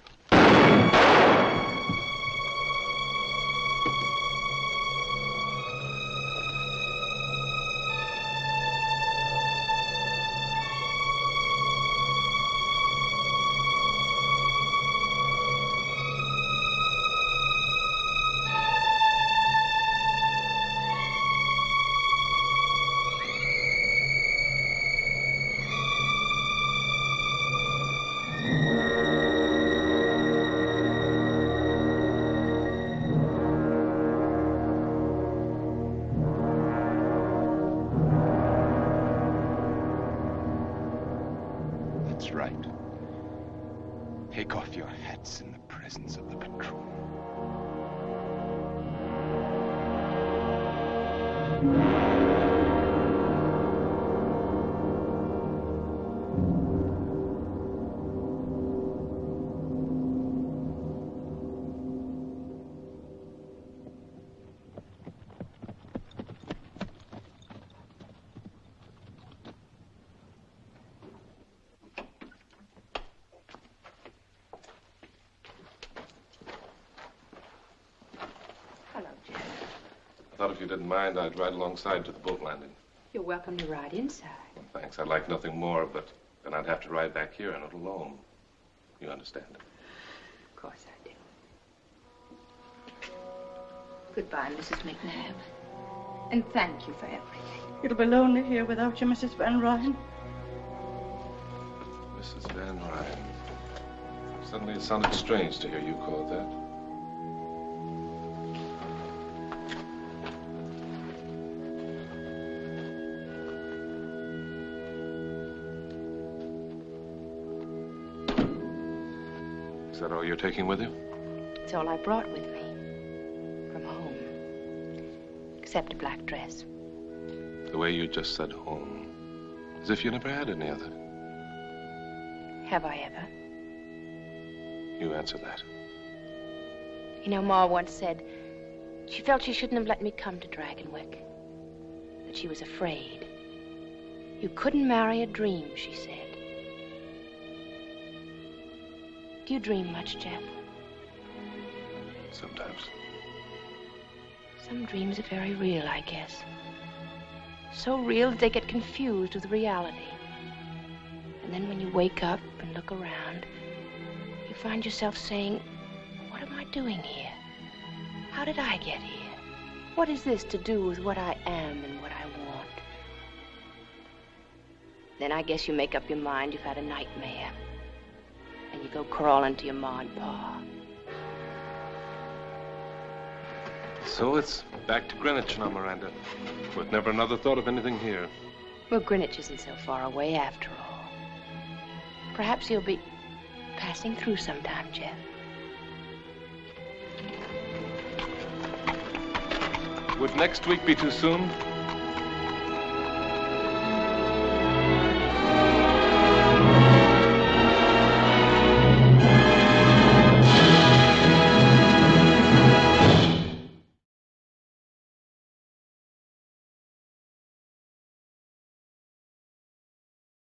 Take off your hats in the presence of the patroon. I thought if you didn't mind, I'd ride alongside to the boat landing. You're welcome to ride inside. Well, thanks. I'd like nothing more, but then I'd have to ride back here and not alone. You understand? Of course I do. Goodbye, Mrs. McNabb. And thank you for everything. It'll be lonely here without you, Mrs. Van Ryn. Mrs. Van Ryn. Suddenly it sounded strange to hear you called that. Is that all you're taking with you? It's all I brought with me. From home. Except a black dress. The way you just said home. As if you never had any other. Have I ever? You answer that. You know, Ma once said she felt she shouldn't have let me come to Dragonwyck. That she was afraid. You couldn't marry a dream, she said. Do you dream much, Jeff? Sometimes. Some dreams are very real, I guess. So real that they get confused with reality. And then when you wake up and look around, you find yourself saying, what am I doing here? How did I get here? What is this to do with what I am and what I want? Then I guess you make up your mind you've had a nightmare. And you go crawling to your Ma and Pa. So it's back to Greenwich now, Miranda. With never another thought of anything here. Well, Greenwich isn't so far away after all. Perhaps you'll be passing through sometime, Jeff. Would next week be too soon?